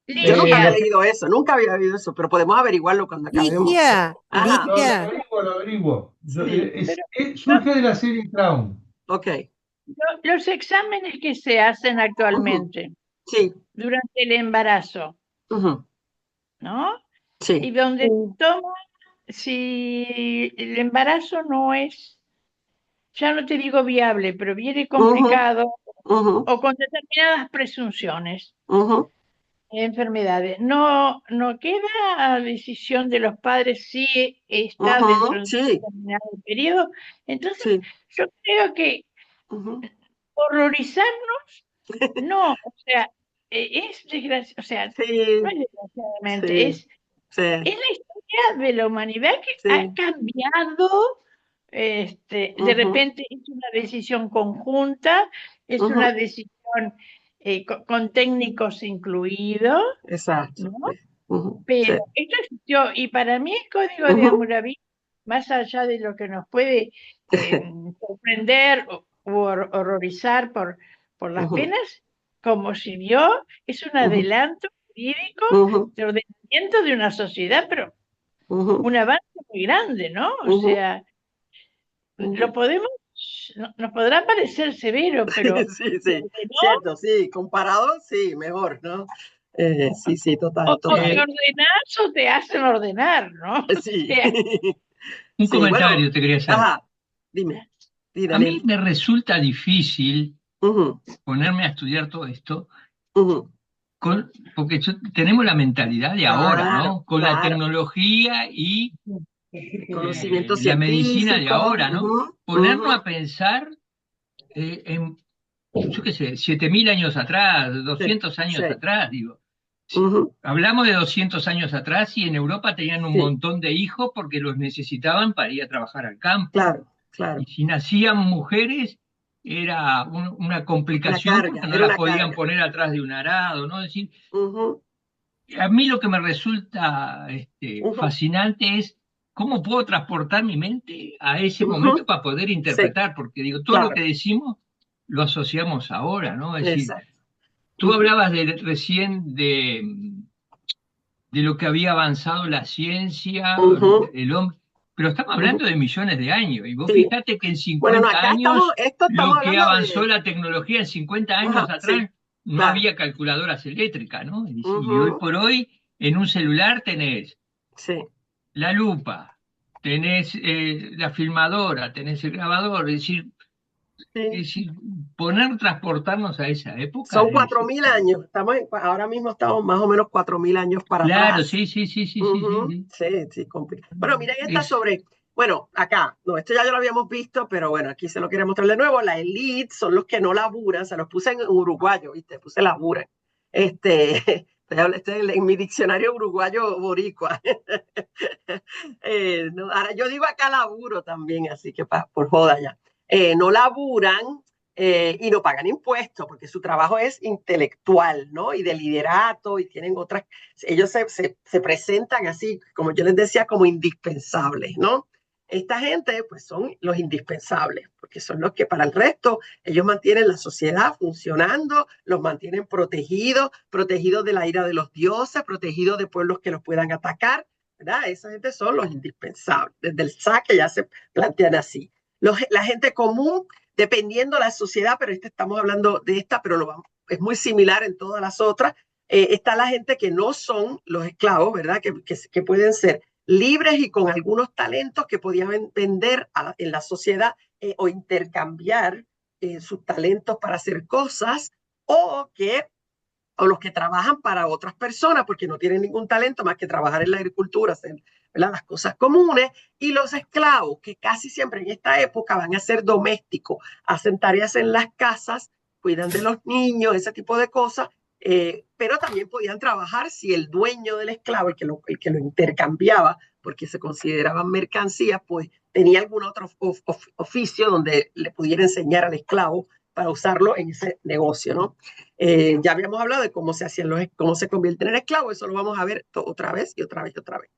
yo nunca había leído eso, nunca había leído eso, pero podemos averiguarlo cuando acabemos. Ligia. Lo averiguo. Surge de la serie Crown. Los exámenes que se hacen actualmente durante el embarazo, ¿no? Y donde toman, si el embarazo no es, ya no te digo viable, pero viene complicado o con determinadas presunciones, enfermedades, no queda a decisión de los padres si está dentro de un determinado periodo. Entonces, yo creo que horrorizarnos, no, o sea, es desgraciado, o sea, no es desgraciadamente, es la historia de la humanidad que ha cambiado, de repente es una decisión conjunta, es una decisión con técnicos incluidos, ¿no? Pero esto existió, y para mí el Código de Hammurabi, más allá de lo que nos puede sorprender o horrorizar por las penas, como si vio, es un adelanto jurídico de ordenamiento de una sociedad, pero un avance muy grande, ¿no? O sea, lo podemos, nos podrá parecer severo, pero cierto, comparado, mejor, ¿no? Sí, total. O te ordenás o te hacen ordenar, ¿no? Sí. Un comentario te quería hacer. Dime. A mí me resulta difícil ponerme a estudiar todo esto, porque tenemos la mentalidad de ahora, ¿no? Con la tecnología y conocimiento la medicina de ahora, ¿no? Ponernos a pensar en, yo qué sé, 7.000 años atrás, 200 años atrás, digo. Hablamos de 200 años atrás y en Europa tenían un montón de hijos porque los necesitaban para ir a trabajar al campo. Claro. Y si nacían mujeres era una complicación porque no las podían poner atrás de un arado, ¿no? Es decir, a mí lo que me resulta fascinante es cómo puedo transportar mi mente a ese momento para poder interpretar, porque digo, todo lo que decimos lo asociamos ahora, ¿no? Es decir, tú hablabas recién de de lo que había avanzado la ciencia, el hombre. Pero estamos hablando de millones de años. Y vos fíjate que en 50 años, lo que avanzó la tecnología en 50 años atrás, no había calculadoras eléctricas, ¿no? Y hoy por hoy, en un celular tenés la lupa, tenés la filmadora, tenés el grabador, es decir, transportarnos a esa época. Son 4.000 años. Ahora mismo estamos más o menos 4.000 años para atrás. Claro, sí. Sí, complicado. Bueno, miren esta sobre, bueno, acá, no, esto ya lo habíamos visto, pero bueno, aquí se lo quería mostrar de nuevo. La elite son los que no laburan, se los puse en uruguayo, ¿viste? Puse laburan. En mi diccionario uruguayo boricua. Ahora yo digo acá laburo también, así que por joda ya. No laburan y no pagan impuestos porque su trabajo es intelectual, ¿no? Y de liderato y tienen otras, ellos se presentan así, como yo les decía, como indispensables, ¿no? Esta gente pues son los indispensables porque son los que para el resto ellos mantienen la sociedad funcionando, los mantienen protegidos de la ira de los dioses, protegidos de pueblos que los puedan atacar, ¿verdad? Esa gente son los indispensables. Desde el saque ya se plantean así. La gente común, dependiendo de la sociedad, pero estamos hablando de esta, pero es muy similar en todas las otras. Está la gente que no son los esclavos, ¿verdad? Que pueden ser libres y con algunos talentos que podían vender en la sociedad o intercambiar sus talentos para hacer cosas, o los que trabajan para otras personas porque no tienen ningún talento más que trabajar en la agricultura, hacer, ¿verdad?, las cosas comunes. Y los esclavos, que casi siempre en esta época van a ser domésticos, hacen tareas en las casas, cuidan de los niños, ese tipo de cosas, pero también podían trabajar si el dueño del esclavo, el que lo intercambiaba, porque se consideraban mercancías, pues tenía algún otro oficio donde le pudiera enseñar al esclavo para usarlo en ese negocio, ¿no? Ya habíamos hablado de cómo se convierten en esclavos, eso lo vamos a ver otra vez y otra vez y otra vez.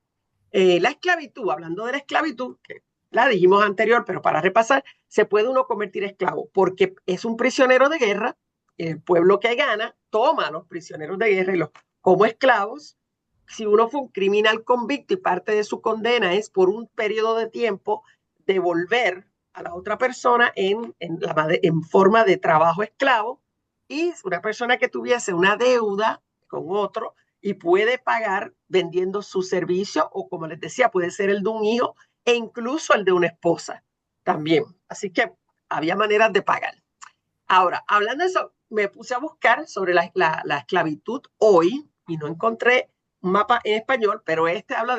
La esclavitud, hablando de la esclavitud, que la dijimos anterior, pero para repasar, se puede uno convertir en esclavo porque es un prisionero de guerra, el pueblo que gana toma a los prisioneros de guerra y los como esclavos. Si uno fue un criminal convicto y parte de su condena es por un periodo de tiempo devolver a la otra persona en forma de trabajo esclavo, y una persona que tuviese una deuda con otro y puede pagar vendiendo su servicio, o como les decía, puede ser el de un hijo e incluso el de una esposa también. Así que había maneras de pagar. Ahora, hablando de eso, me puse a buscar sobre la esclavitud hoy y no encontré un mapa en español, pero habla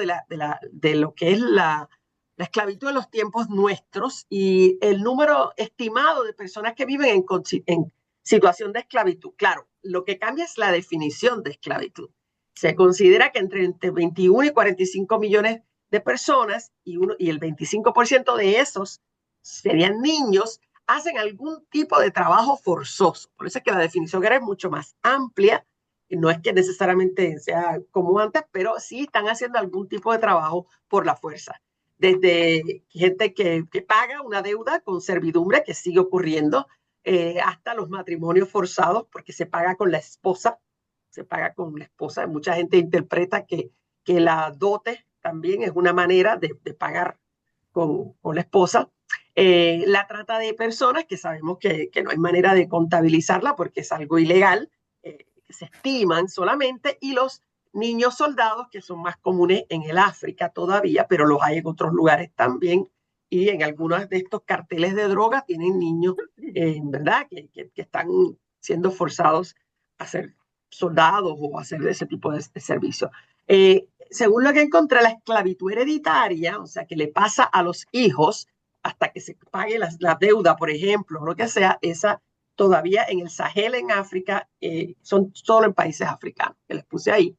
de lo que es la esclavitud en los tiempos nuestros y el número estimado de personas que viven en situación de esclavitud. Claro, lo que cambia es la definición de esclavitud. Se considera que entre 21 y 45 millones de personas y el 25% de esos serían niños, hacen algún tipo de trabajo forzoso. Por eso es que la definición era mucho más amplia. No es que necesariamente sea como antes, pero sí están haciendo algún tipo de trabajo por la fuerza. Desde gente que paga una deuda con servidumbre, que sigue ocurriendo, hasta los matrimonios forzados, porque se paga con la esposa. Mucha gente interpreta que la dote también es una manera de pagar con la esposa. La trata de personas, que sabemos que no hay manera de contabilizarla porque es algo ilegal, que se estiman solamente, y los niños soldados, que son más comunes en el África todavía, pero los hay en otros lugares también, y en algunos de estos carteles de droga tienen niños, ¿verdad?, que están siendo forzados a ser soldados o a hacer ese tipo de servicio. Según lo que encontré, la esclavitud hereditaria, o sea, que le pasa a los hijos hasta que se pague la deuda, por ejemplo, o lo que sea, esa todavía en el Sahel, en África, son solo en países africanos, que les puse ahí.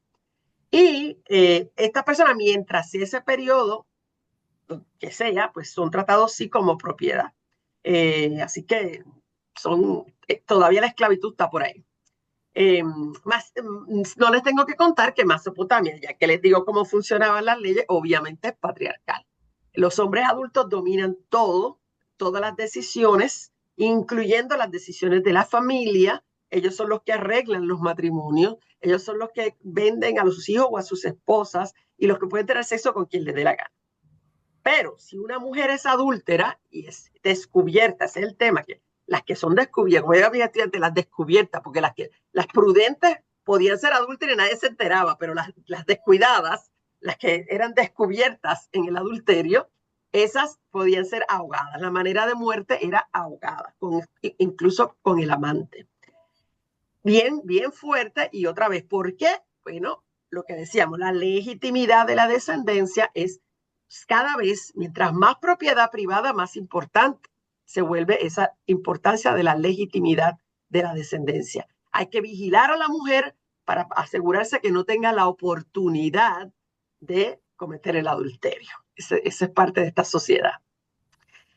Y estas personas, mientras ese periodo que sea, pues son tratados sí como propiedad. Así que todavía la esclavitud está por ahí. No les tengo que contar que Mesopotamia, ya que les digo cómo funcionaban las leyes, obviamente es patriarcal. Los hombres adultos dominan todas las decisiones, incluyendo las decisiones de la familia, ellos son los que arreglan los matrimonios, ellos son los que venden a sus hijos o a sus esposas y los que pueden tener sexo con quien les dé la gana. Pero si una mujer es adúltera y es descubierta, ese es el tema, que las que son descubiertas, voy a decir las descubiertas, porque las prudentes podían ser adúlteras y nadie se enteraba, pero las descuidadas, las que eran descubiertas en el adulterio, esas podían ser ahogadas. La manera de muerte era ahogada, incluso con el amante. Bien, bien fuerte. Y otra vez, ¿por qué? Bueno, lo que decíamos, la legitimidad de la descendencia es cada vez, mientras más propiedad privada, más importante se vuelve esa importancia de la legitimidad de la descendencia. Hay que vigilar a la mujer para asegurarse que no tenga la oportunidad de cometer el adulterio. Esa es parte de esta sociedad.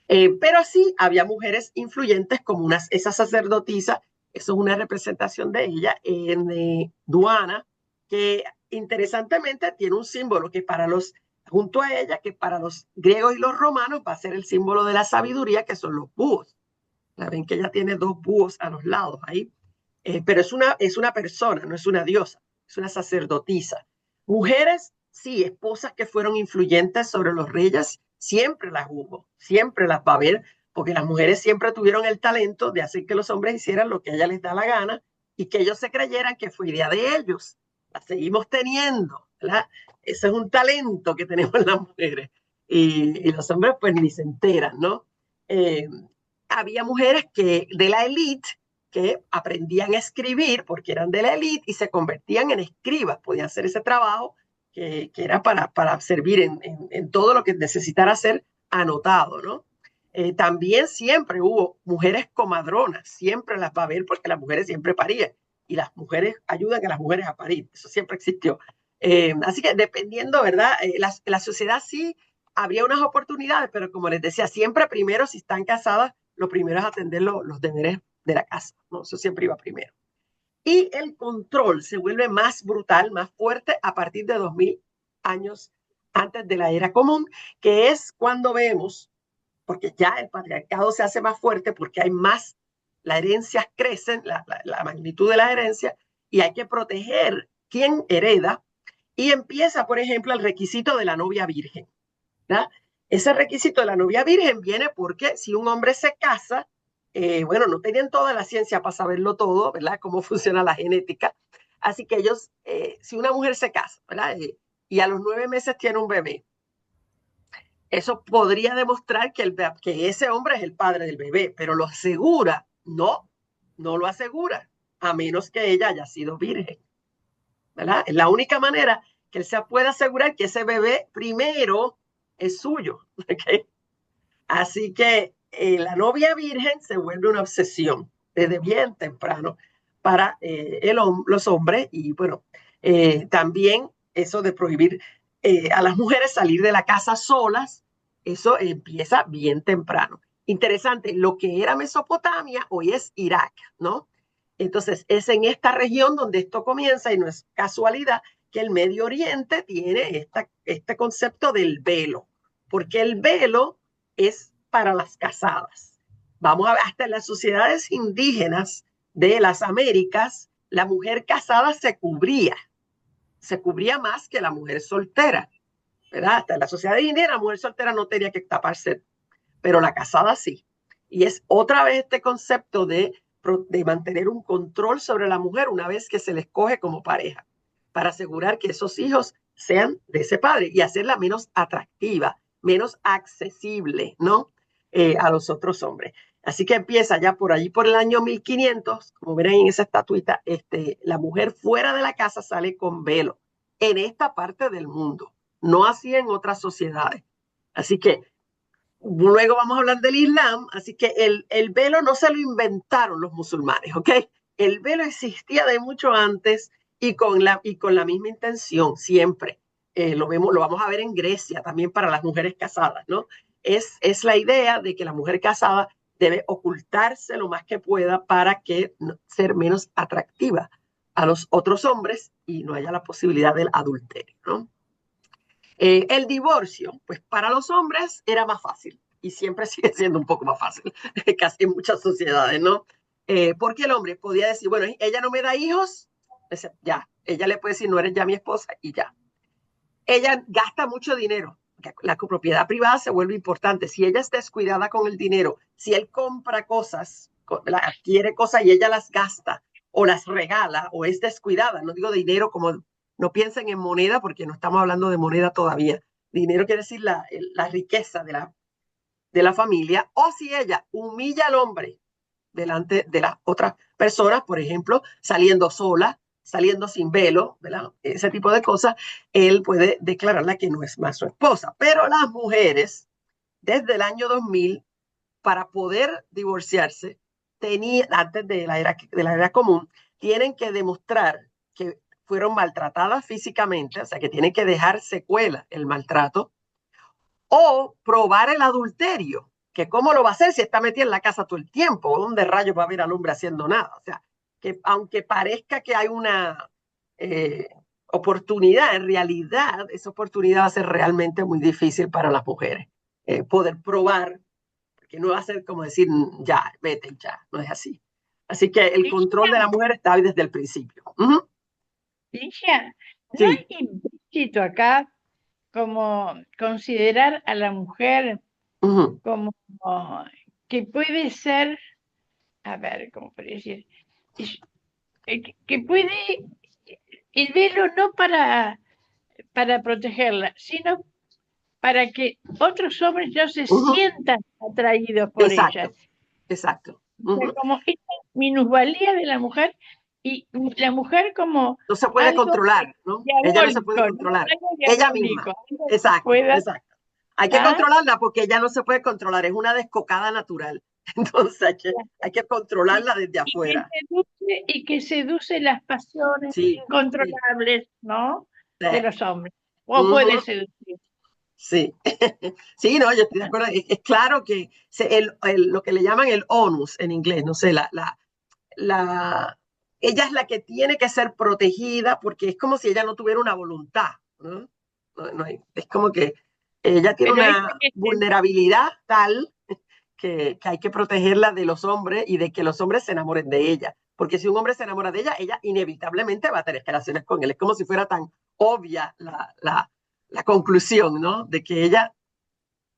Pero sí, había mujeres influyentes como esa sacerdotisa, eso es una representación de ella en Duana, que interesantemente tiene un símbolo que junto a ella, que para los griegos y los romanos va a ser el símbolo de la sabiduría, que son los búhos. La ven que ella tiene 2 búhos a los lados ahí. Pero es una persona, no es una diosa, es una sacerdotisa. Mujeres, sí, esposas que fueron influyentes sobre los reyes, siempre las hubo, siempre las va a haber, porque las mujeres siempre tuvieron el talento de hacer que los hombres hicieran lo que a ella les da la gana y que ellos se creyeran que fue idea de ellos. La seguimos teniendo, ¿verdad? Ese es un talento que tenemos las mujeres y los hombres pues ni se enteran, ¿no? Había mujeres de la élite que aprendían a escribir porque eran de la élite y se convertían en escribas, podían hacer ese trabajo que era para servir en todo lo que necesitara ser anotado, ¿no? También siempre hubo mujeres comadronas, siempre las va a haber porque las mujeres siempre parían y las mujeres ayudan a las mujeres a parir, eso siempre existió. Así que dependiendo, ¿verdad? La sociedad sí habría unas oportunidades, pero como les decía, siempre primero, si están casadas, lo primero es atender los deberes de la casa, ¿no? Eso siempre iba primero. Y el control se vuelve más brutal, más fuerte a partir de 2000 años antes de la era común, que es cuando vemos, porque ya el patriarcado se hace más fuerte porque hay más, las herencias crecen, la magnitud de la herencia, y hay que proteger quién hereda, y empieza, por ejemplo, el requisito de la novia virgen, ¿verdad? Ese requisito de la novia virgen viene porque si un hombre se casa, bueno, no tenían toda la ciencia para saberlo todo, ¿verdad? Cómo funciona la genética. Así que ellos, si una mujer se casa, ¿verdad? Y a los 9 meses tiene un bebé, eso podría demostrar que ese hombre es el padre del bebé, pero lo asegura, no lo asegura, a menos que ella haya sido virgen, ¿verdad? Es la única manera que él se puede asegurar que ese bebé primero es suyo, ¿ok? Así que la novia virgen se vuelve una obsesión desde bien temprano para los hombres y bueno, también eso de prohibir a las mujeres salir de la casa solas, eso empieza bien temprano. Interesante, lo que era Mesopotamia hoy es Irak, ¿no? Entonces es en esta región donde esto comienza y no es casualidad que el Medio Oriente tiene este concepto del velo, porque el velo es para las casadas. Vamos a ver, hasta en las sociedades indígenas de las Américas, la mujer casada se cubría más que la mujer soltera, ¿verdad? Hasta en la sociedad indígena la mujer soltera no tenía que taparse, pero la casada sí. Y es otra vez este concepto de mantener un control sobre la mujer una vez que se le escoge como pareja, para asegurar que esos hijos sean de ese padre y hacerla menos atractiva, menos accesible, ¿no? A los otros hombres. Así que empieza ya por allí por el año 1500, como verán en esa estatuita, la mujer fuera de la casa sale con velo en esta parte del mundo, no así en otras sociedades. Así que luego vamos a hablar del Islam, así que el velo no se lo inventaron los musulmanes, ¿ok? El velo existía de mucho antes y con la misma intención siempre. Lo vamos a ver en Grecia también para las mujeres casadas, ¿no? Es la idea de que la mujer casada debe ocultarse lo más que pueda para ser menos atractiva a los otros hombres y no haya la posibilidad del adulterio, ¿no? El divorcio, pues para los hombres era más fácil y siempre sigue siendo un poco más fácil, casi en muchas sociedades, ¿no? porque el hombre podía decir, bueno, ella no me da hijos, ya, ella le puede decir, no eres ya mi esposa y ya. Ella gasta mucho dinero. La propiedad privada se vuelve importante. Si ella está descuidada con el dinero, si él compra cosas, adquiere cosas y ella las gasta o las regala o es descuidada, no digo dinero como, no piensen en moneda porque no estamos hablando de moneda todavía. Dinero quiere decir la riqueza de la familia, o si ella humilla al hombre delante de las otras personas, por ejemplo, saliendo sola, saliendo sin velo, ¿verdad? Ese tipo de cosas, él puede declararla que no es más su esposa. Pero las mujeres, desde el año 2000, para poder divorciarse, antes de la era común, tienen que demostrar que fueron maltratadas físicamente, o sea, que tienen que dejar secuela el maltrato, o probar el adulterio, que cómo lo va a hacer si está metida en la casa todo el tiempo, ¿dónde rayos va a ver al hombre haciendo nada? O sea, que aunque parezca que hay una oportunidad, en realidad esa oportunidad va a ser realmente muy difícil para las mujeres poder probar, porque no va a ser como decir, ya, vete, ya, no es así. Así que el control de la mujer está ahí desde el principio. Ligia, ¿no hay implícito acá como considerar a la mujer como que puede ser, a ver, ¿cómo puede decir? Que puede, el velo no para protegerla, sino para que otros hombres no se sientan atraídos por ella. Exacto. O sea, como esta minusvalía de la mujer y la mujer como no se puede controlar, ¿no? Ella no se puede controlar. Ella misma. Exacto. Hay que controlarla porque ella no se puede controlar, es una descocada natural. Entonces hay que controlarla desde afuera. Y que seduce las pasiones incontrolables, ¿no? De los hombres. O puede seducir. Sí, sí, no, yo estoy de acuerdo. Es claro que lo que le llaman el onus en inglés, no sé, ella es la que tiene que ser protegida porque es como si ella no tuviera una voluntad, ¿no? Es como que ella tiene una vulnerabilidad tal que hay que protegerla de los hombres y de que los hombres se enamoren de ella. Porque si un hombre se enamora de ella, ella inevitablemente va a tener relaciones con él. Es como si fuera tan obvia la conclusión, ¿no? De que ella,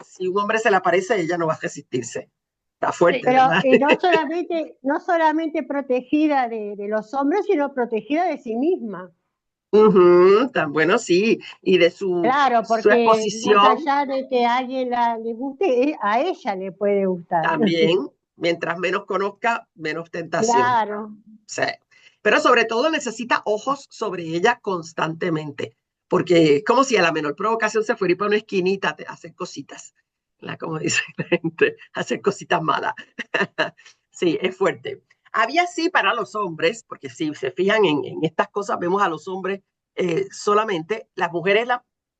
si un hombre se le aparece, ella no va a resistirse. Está fuerte. Pero no solamente protegida de los hombres, sino protegida de sí misma. Tan bueno, sí, y de su exposición. Más allá de que a alguien le guste, a ella le puede gustar. También, mientras menos conozca, menos tentación. Claro. Sí. Pero sobre todo necesita ojos sobre ella constantemente, porque es como si a la menor provocación se fuera y para una esquinita a hacer cositas, como dice la gente, hacer cositas malas. Sí, es fuerte. Había sí para los hombres, porque si se fijan en estas cosas, vemos a los hombres solamente, las mujeres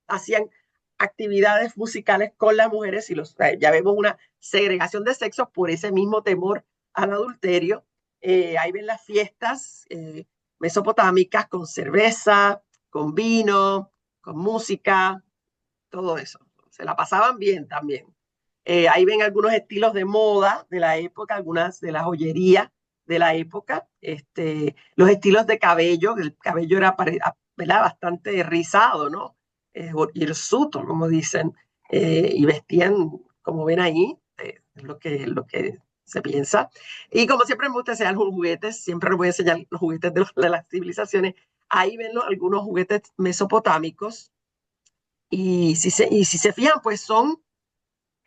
hacían actividades musicales con las mujeres y ya vemos una segregación de sexos por ese mismo temor al adulterio. Ahí ven las fiestas mesopotámicas con cerveza, con vino, con música, todo eso. Se la pasaban bien también. Ahí ven algunos estilos de moda de la época, algunas de la joyería de la época, los estilos de cabello, el cabello era bastante rizado, ¿no? Hirsuto, como dicen, y vestían, como ven ahí, lo que se piensa. Y como siempre me gusta enseñar los juguetes, siempre les voy a enseñar los juguetes de las civilizaciones. Ahí ven algunos juguetes mesopotámicos, y si se fijan, pues son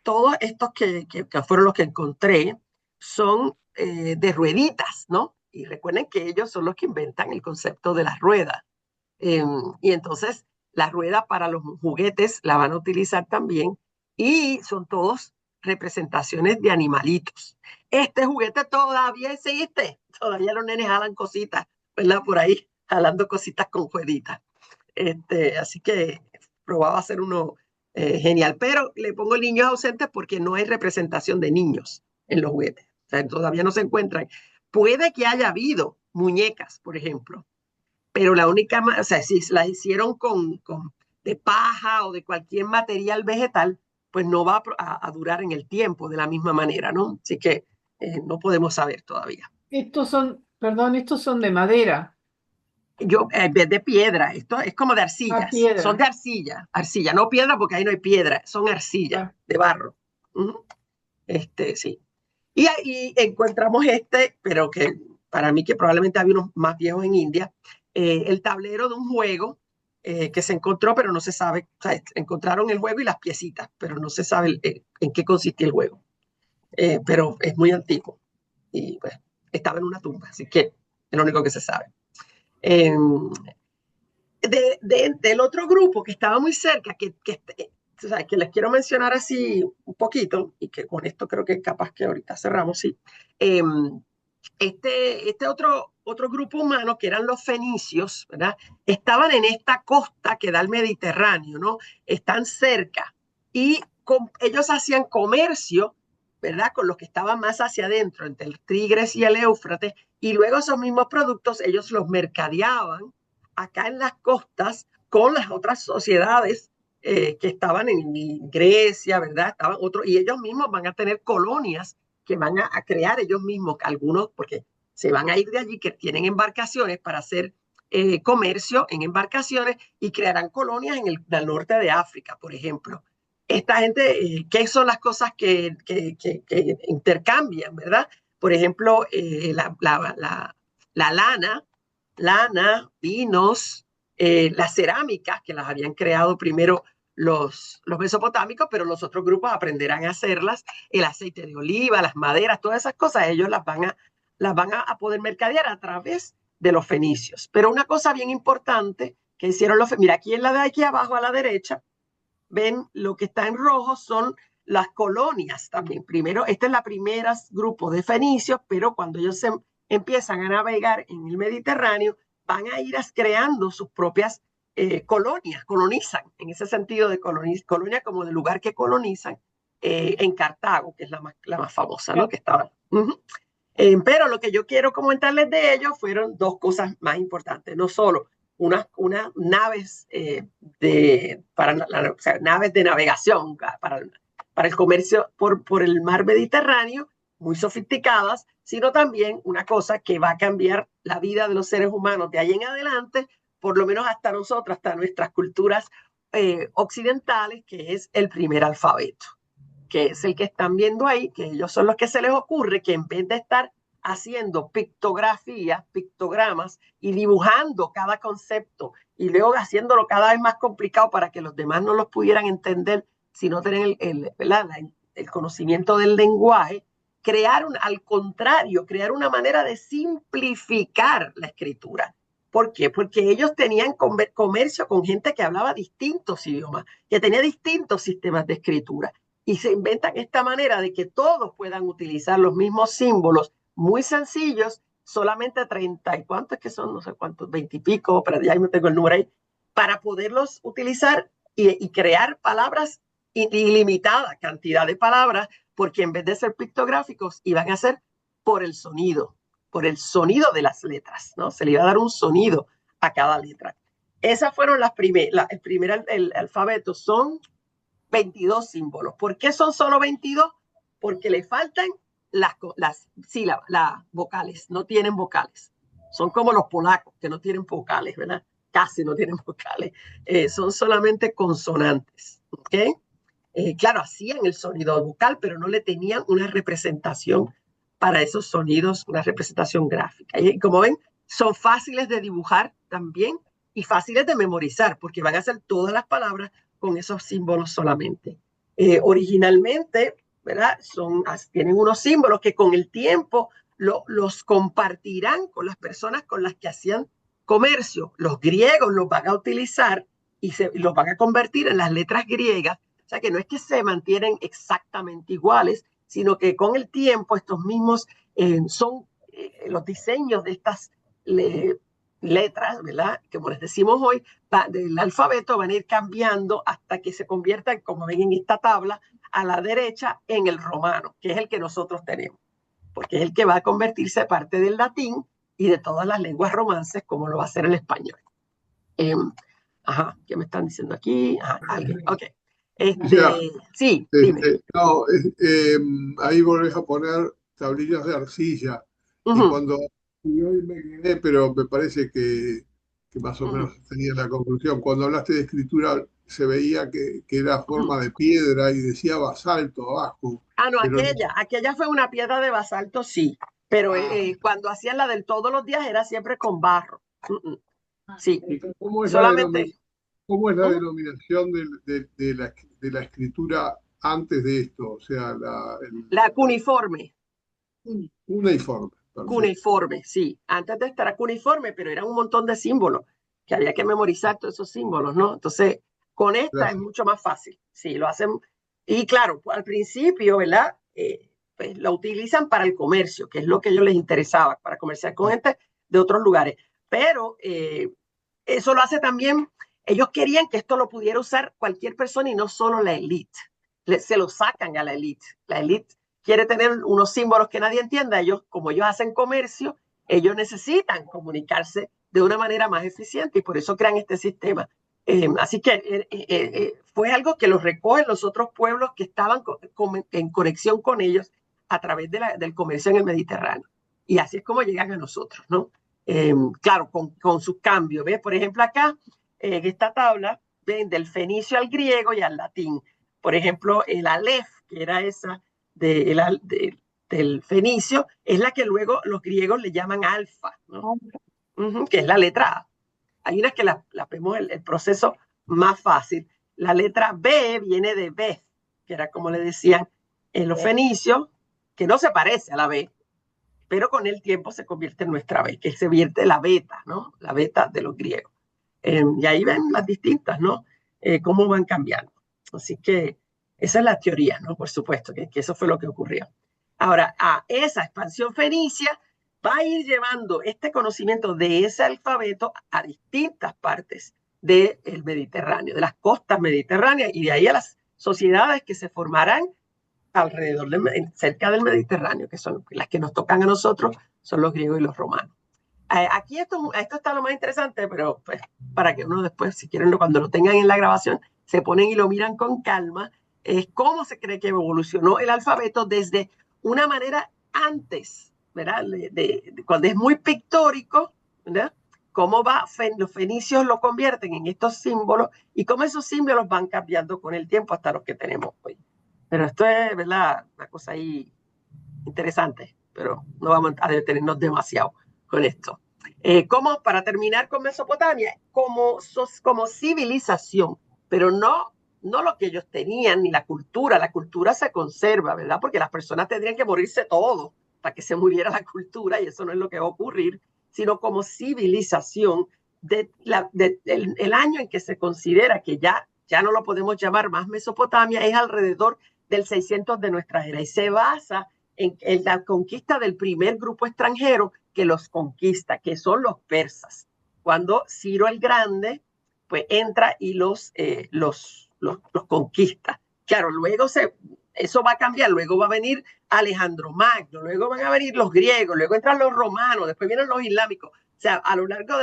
todos estos que fueron los que encontré, son de rueditas, ¿no? Y recuerden que ellos son los que inventan el concepto de las ruedas. Y entonces la rueda para los juguetes la van a utilizar también, y son todos representaciones de animalitos. Este juguete todavía existe, todavía los nenes jalan cositas, ¿verdad? Por ahí, jalando cositas con rueditas. Así que probaba hacer uno genial, pero le pongo niños ausentes porque no hay representación de niños en los juguetes. O sea, todavía no se encuentran. Puede que haya habido muñecas, por ejemplo, pero la única, o sea, si la hicieron de paja o de cualquier material vegetal, pues no va a durar en el tiempo de la misma manera, ¿no? Así que no podemos saber todavía. Estos son, perdón, estos son de madera. En vez de piedra, esto es como de arcillas. Piedra. Son de arcilla, no piedra porque ahí no hay piedra, son arcilla, de barro. Sí. Y ahí encontramos pero que para mí que probablemente había unos más viejos en India, el tablero de un juego que se encontró, pero no se sabe, o sea, encontraron el juego y las piecitas, pero no se sabe en qué consistía el juego. Pero es muy antiguo y pues, estaba en una tumba, así que es lo único que se sabe. Del otro grupo que estaba muy cerca, o sea, que les quiero mencionar así un poquito, y que con esto creo que capaz que ahorita cerramos, sí. Este otro grupo humano, que eran los fenicios, ¿verdad? Estaban en esta costa que da al Mediterráneo, ¿no? Están cerca, y ellos hacían comercio, ¿verdad? Con los que estaban más hacia adentro, entre el Tigris y el Éufrates, y luego esos mismos productos ellos los mercadeaban acá en las costas con las otras sociedades que estaban en Grecia, ¿verdad? Y ellos mismos van a tener colonias que van a crear ellos mismos, algunos, porque se van a ir de allí, que tienen embarcaciones para hacer comercio en embarcaciones, y crearán colonias en el norte de África, por ejemplo. Esta gente, ¿qué son las cosas que intercambian, verdad? Por ejemplo, la lana, vinos, las cerámicas, que las habían creado primero los mesopotámicos, pero los otros grupos aprenderán a hacerlas, el aceite de oliva, las maderas, todas esas cosas, ellos las van a poder mercadear a través de los fenicios. Pero una cosa bien importante que hicieron mira, aquí en la de aquí abajo a la derecha, ven lo que está en rojo son las colonias también. Primero, este es la primera grupo de fenicios, pero cuando ellos empiezan a navegar en el Mediterráneo, van a ir creando sus propias colonias, colonizan, en ese sentido de colonia como del lugar que colonizan, en Cartago, que es la más famosa, ¿no? Que estaba. Pero lo que yo quiero comentarles de ellos fueron dos cosas más importantes, no solo unas naves naves de navegación para el comercio por el mar Mediterráneo, muy sofisticadas, sino también una cosa que va a cambiar la vida de los seres humanos de ahí en adelante, por lo menos hasta nosotros, hasta nuestras culturas occidentales, que es el primer alfabeto, que es el que están viendo ahí, que ellos son los que se les ocurre que en vez de estar haciendo pictografías, pictogramas y dibujando cada concepto y luego haciéndolo cada vez más complicado para que los demás no los pudieran entender si no tienen el conocimiento del lenguaje, al contrario, crear una manera de simplificar la escritura. ¿Por qué? Porque ellos tenían comercio con gente que hablaba distintos idiomas, que tenía distintos sistemas de escritura, y se inventan esta manera de que todos puedan utilizar los mismos símbolos muy sencillos, solamente 30 y cuántos que son, no sé cuántos, 20 y pico, pero ya no tengo el número ahí, para poderlos utilizar y crear palabras, ilimitada cantidad de palabras, porque en vez de ser pictográficos iban a ser por el sonido de las letras, ¿no? Se le iba a dar un sonido a cada letra. Esas fueron el alfabeto son 22 símbolos. ¿Por qué son solo 22? Porque le faltan las sílabas, las vocales, no tienen vocales. Son como los polacos, que no tienen vocales, ¿verdad? Casi no tienen vocales. Son solamente consonantes, ¿ok? Claro, hacían el sonido vocal, pero no le tenían una representación para esos sonidos, una representación gráfica. Y como ven, son fáciles de dibujar también y fáciles de memorizar, porque van a hacer todas las palabras con esos símbolos solamente. Originalmente, ¿verdad? Tienen unos símbolos que con el tiempo los compartirán con las personas con las que hacían comercio. Los griegos los van a utilizar y los van a convertir en las letras griegas. O sea que no es que se mantienen exactamente iguales, sino que con el tiempo estos mismos son los diseños de estas letras, ¿verdad? Que como les decimos hoy, del alfabeto van a ir cambiando hasta que se conviertan, como ven en esta tabla, a la derecha en el romano, que es el que nosotros tenemos, porque es el que va a convertirse parte del latín y de todas las lenguas romances, como lo va a hacer el español. ¿Qué me están diciendo aquí? Alguien, ok. Sí, dime. Ahí volvés a poner tablillas de arcilla. Y cuando y hoy me quedé, pero me parece que más o menos tenía la conclusión. Cuando hablaste de escritura, se veía que era forma de piedra y decía basalto abajo. Ah, no, aquella fue una piedra de basalto, sí, pero cuando hacían la del todos los días era siempre con barro. Sí, ¿Cómo es solamente. ¿Cómo es la denominación de la escritura antes de esto? O sea, la cuneiforme. Cuneiforme. Cuneiforme, sí. Antes de esta era cuneiforme, pero eran un montón de símbolos que había que memorizar todos esos símbolos, ¿no? Entonces, con esta es mucho más fácil. Sí, lo hacen. Y claro, al principio, ¿verdad? Pues lo utilizan para el comercio, que es lo que a ellos les interesaba, para comerciar con gente de otros lugares. Pero eso lo hace también, ellos querían que esto lo pudiera usar cualquier persona y no solo la élite. Se lo sacan a la élite. La élite quiere tener unos símbolos que nadie entienda. Ellos, como ellos hacen comercio, ellos necesitan comunicarse de una manera más eficiente y por eso crean este sistema. Así que fue algo que los recogen los otros pueblos que estaban en conexión con ellos a través del comercio en el Mediterráneo. Y así es como llegan a nosotros, ¿no? Claro, con sus cambios. ¿Ves? Por ejemplo, acá, en esta tabla, ven del fenicio al griego y al latín. Por ejemplo, el alef, que era esa del fenicio, es la que luego los griegos le llaman alfa, ¿no? Que es la letra A. Hay unas que la vemos el proceso más fácil. La letra B viene de Beth, que era como le decían en los fenicios, que no se parece a la B, pero con el tiempo se convierte en nuestra B, que se vierte la beta, ¿no? La beta de los griegos. Y ahí ven las distintas, ¿no? Cómo van cambiando. Así que esa es la teoría, ¿no? Por supuesto, que eso fue lo que ocurrió. Ahora, a esa expansión fenicia va a ir llevando este conocimiento de ese alfabeto a distintas partes del Mediterráneo, de las costas mediterráneas, y de ahí a las sociedades que se formarán alrededor, cerca del Mediterráneo, que son las que nos tocan a nosotros, son los griegos y los romanos. Aquí esto está lo más interesante, pero pues, para que uno después, si quieren, cuando lo tengan en la grabación, se ponen y lo miran con calma, es cómo se cree que evolucionó el alfabeto desde una manera antes, ¿verdad? Cuando es muy pictórico, ¿verdad? Cómo los fenicios lo convierten en estos símbolos y cómo esos símbolos van cambiando con el tiempo hasta los que tenemos hoy. Pero esto es, ¿verdad? Una cosa ahí interesante, pero no vamos a detenernos demasiado con esto. Como para terminar con Mesopotamia, como civilización, pero no lo que ellos tenían, ni la cultura se conserva, ¿verdad? Porque las personas tendrían que morirse todo para que se muriera la cultura y eso no es lo que va a ocurrir, sino como civilización, el año en que se considera que ya no lo podemos llamar más Mesopotamia es alrededor del 600 de nuestra era y se basa en la conquista del primer grupo extranjero que los conquista, que son los persas. Cuando Ciro el Grande pues entra y los conquista. Claro, luego eso va a cambiar, luego va a venir Alejandro Magno, luego van a venir los griegos, luego entran los romanos, después vienen los islámicos. O sea, a lo largo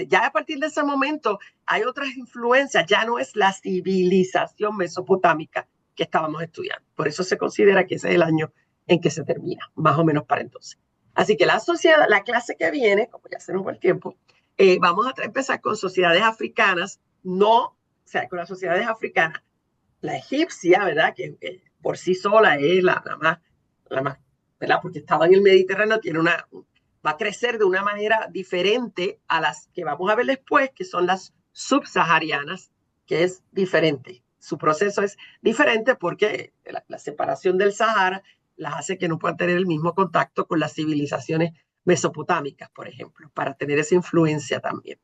ya a partir de ese momento hay otras influencias, ya no es la civilización mesopotámica que estábamos estudiando. Por eso se considera que ese es el año en que se termina, más o menos para entonces. Así que la clase que viene, como ya se nos va el tiempo, vamos a empezar con sociedades africanas, o sea, con las sociedades africanas. La egipcia, ¿verdad? Que por sí sola es la más, ¿verdad? Porque estaba en el Mediterráneo, va a crecer de una manera diferente a las que vamos a ver después, que son las subsaharianas, que es diferente. Su proceso es diferente porque la separación del Sahara las hace que no puedan tener el mismo contacto con las civilizaciones mesopotámicas, por ejemplo, para tener esa influencia también.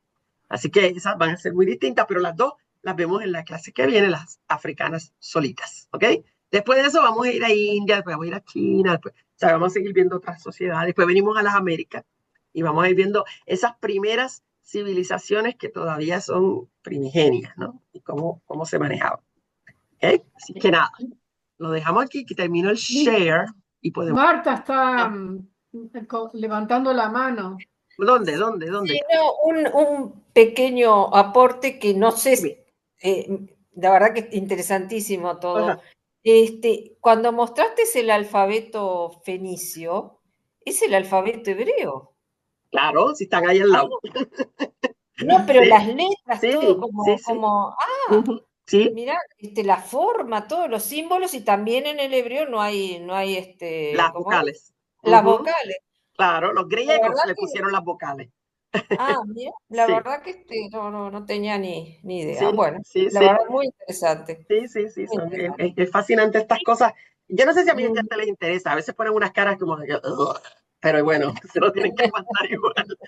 Así que esas van a ser muy distintas, pero las dos las vemos en la clase que viene, las africanas solitas, ¿ok? Después de eso vamos a ir a India, después vamos a ir a China, después, o sea, vamos a seguir viendo otras sociedades, después venimos a las Américas y vamos a ir viendo esas primeras civilizaciones que todavía son primigenias, ¿no? Y cómo se manejaban. ¿Okay? Así que nada, lo dejamos aquí, que termino el share y podemos... Marta está levantando la mano. ¿Dónde? Sí, no, un pequeño aporte que no sé, la verdad que es interesantísimo todo. Cuando mostraste el alfabeto fenicio, Es el alfabeto hebreo. Claro, si están ahí al lado. No, pero Sí, las letras, sí, todo como, sí. mirá, la forma, todos los símbolos, y también en el hebreo no hay Las ¿cómo vocales. es? Las vocales. Claro, los La griegos verdad le que, pusieron las vocales. mira, la Sí, verdad que no tenía ni idea. sí, Bueno, sí, la sí. verdad muy interesante. Sí, Muy interesante. es fascinante estas cosas. Yo no sé si a mi Mm. gente les interesa, a veces ponen unas caras como de que, "Ugh", pero bueno, se lo tienen que aguantar igual.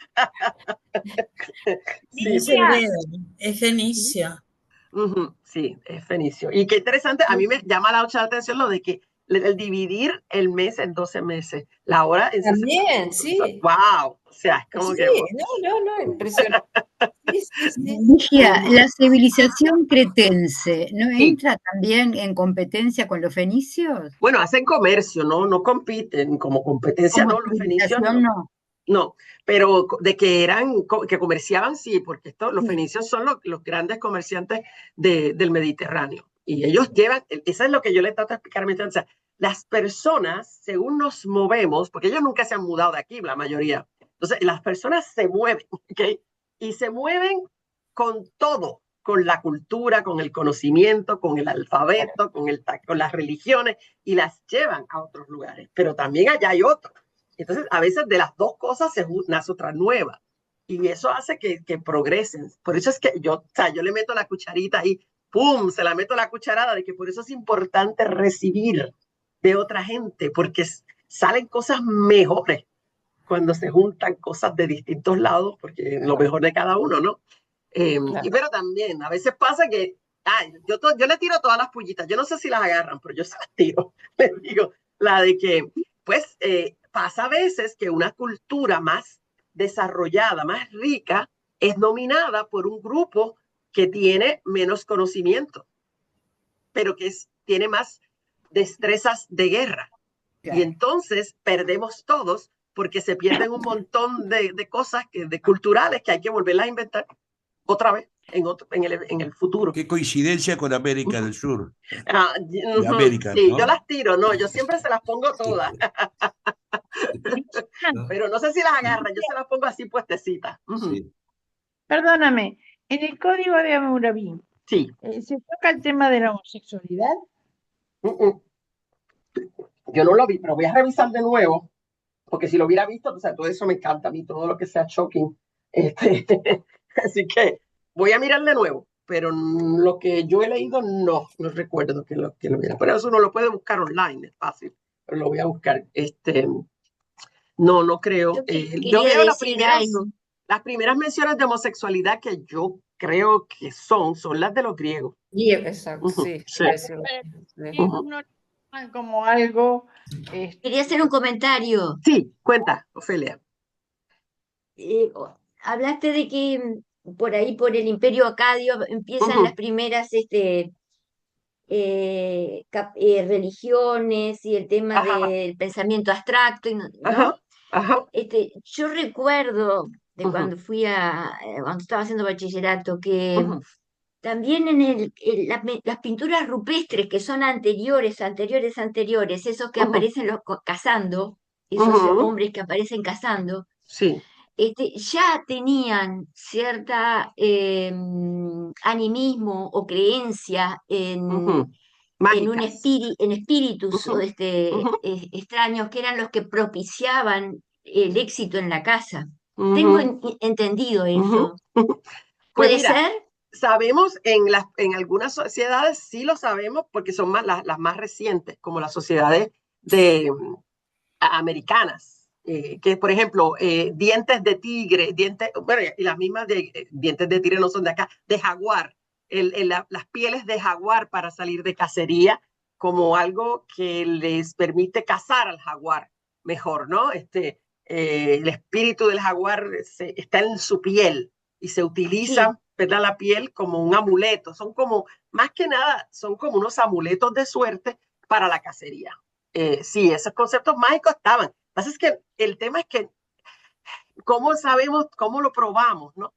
Sí, Es hebreo, es fenicio. sí, es fenicio. Y qué interesante, a mí me llama mucha atención lo de que el dividir el mes en 12 meses, la hora en 60 También, minutos. sí. ¡Wow! O sea, es como Sí, que... no, impresionante. Sí. Ligia, la civilización cretense, ¿no Sí. entra también en competencia con los fenicios? Bueno, hacen comercio, no compiten como competencia, Como no, los fenicios civilización no. no. No, pero de que que comerciaban, sí, porque los fenicios son los grandes comerciantes del Mediterráneo. Y ellos llevan, eso es lo que yo le trato de explicar a mi gente, o sea, las personas, según nos movemos, porque ellos nunca se han mudado de aquí, la mayoría. Entonces, las personas se mueven, ¿ok? Y se mueven con todo, con la cultura, con el conocimiento, con el alfabeto, con las religiones, y las llevan a otros lugares. Pero también allá hay otros. Entonces, a veces de las dos cosas nace otra nueva. Y eso hace que progresen. Por eso es que yo le meto la cucharita ahí, ¡pum! Se la meto la cucharada de que por eso es importante recibir de otra gente, porque salen cosas mejores cuando se juntan cosas de distintos lados, porque lo mejor de cada uno, ¿no? Claro. Pero también, a veces pasa que, yo le tiro todas las pullitas, yo no sé si las agarran, pero yo se las tiro. Les digo, la de que, pues, pasa a veces que una cultura más desarrollada, más rica, es dominada por un grupo que tiene menos conocimiento, pero que tiene más destrezas de guerra. Claro. Y entonces perdemos todos porque se pierden un montón de cosas de culturales que hay que volverlas a inventar otra vez en el futuro. Qué coincidencia con América del Sur. De América, sí, ¿no? yo las tiro, no, yo siempre se las pongo todas. Pero no sé si las agarran, yo se las pongo así puestecitas. Sí. Perdóname, en el código de Hammurabi, sí. ¿se toca el tema de la homosexualidad? Yo no lo vi, pero voy a revisar de nuevo, porque si lo hubiera visto, o sea, todo eso me encanta a mí, todo lo que sea shocking. Así que voy a mirar de nuevo, pero lo que yo he leído no recuerdo que lo viera. Pero eso uno lo puede buscar online, es fácil, pero lo voy a buscar. No creo. Yo veo las primeras menciones de homosexualidad que yo creo que son las de los griegos. Exacto, sí. Como algo. Quería hacer un comentario. Sí, cuenta, Ofelia. Hablaste de que por ahí, por el Imperio Acadio, empiezan las primeras religiones y el tema del pensamiento abstracto, ¿no? Yo recuerdo de cuando cuando estaba haciendo bachillerato, que también en las pinturas rupestres que son anteriores, esos que aparecen cazando, esos hombres que aparecen cazando, sí. Ya tenían cierta animismo o creencia en espíritus extraños que eran los que propiciaban el éxito en la caza. Tengo entendido eso. ¿Puede ser? Sabemos en algunas sociedades, sí lo sabemos, porque son las más recientes, como las sociedades americanas. Que por ejemplo, dientes de tigre, y las mismas dientes de tigre no son de acá, de jaguar, las pieles de jaguar para salir de cacería, como algo que les permite cazar al jaguar mejor, ¿no? El espíritu del jaguar está en su piel y se utiliza, ¿verdad? La piel como un amuleto, son como, más que nada, son como unos amuletos de suerte para la cacería. Sí, esos conceptos mágicos estaban. Lo que pasa es que el tema es que, ¿cómo sabemos, cómo lo probamos, no?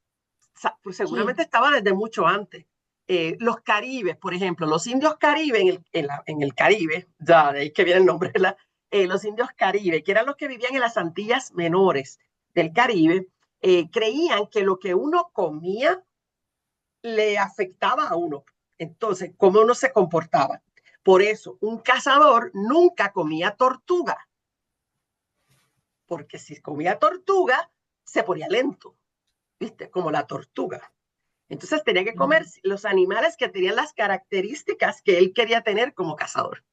Pues seguramente estaba desde mucho antes. Los caribes, por ejemplo, los indios caribes en el Caribe, ya de ahí que viene el nombre, los indios Caribe, que eran los que vivían en las Antillas Menores del Caribe, creían que lo que uno comía le afectaba a uno. Entonces, cómo uno se comportaba. Por eso, un cazador nunca comía tortuga. Porque si comía tortuga, se ponía lento. ¿Viste? Como la tortuga. Entonces tenía que comer los animales que tenían las características que él quería tener como cazador.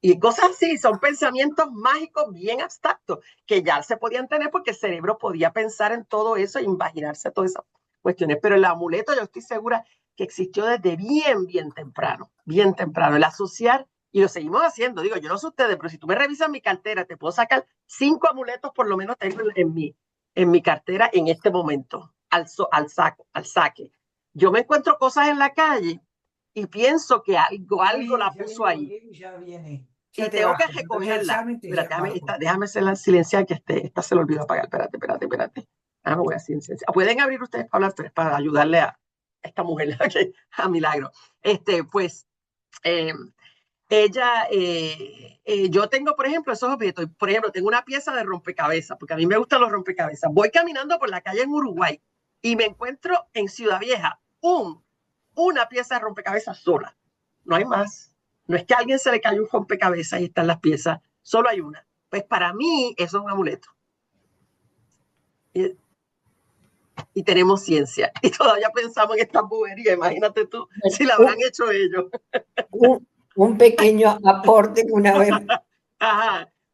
Y cosas así, son pensamientos mágicos bien abstractos que ya se podían tener porque el cerebro podía pensar en todo eso e imaginarse todas esas cuestiones. Pero el amuleto yo estoy segura que existió desde bien temprano, el asociar, y lo seguimos haciendo. Digo, yo no sé ustedes, pero si tú me revisas mi cartera, te puedo sacar 5 amuletos por lo menos tengo en mi cartera en este momento, al saque. Yo me encuentro cosas en la calle y pienso que algo la puso ahí. Y tengo que recogerla. Déjame silenciar que esta se lo olvidó apagar. Espérate. Me voy a silenciar. Pueden abrir ustedes para hablar para ayudarle a esta mujer, a Milagro. Pues ella, yo tengo, por ejemplo, esos objetos. Por ejemplo, tengo una pieza de rompecabezas, porque a mí me gustan los rompecabezas. Voy caminando por la calle en Uruguay y me encuentro en Ciudad Vieja una pieza de rompecabezas sola. No hay más. No es que a alguien se le cayó un rompecabezas y están las piezas. Solo hay una. Pues para mí eso es un amuleto. Y tenemos ciencia. Y todavía pensamos en esta bobería. Imagínate tú si la habrán hecho ellos. Un pequeño aporte que una vez...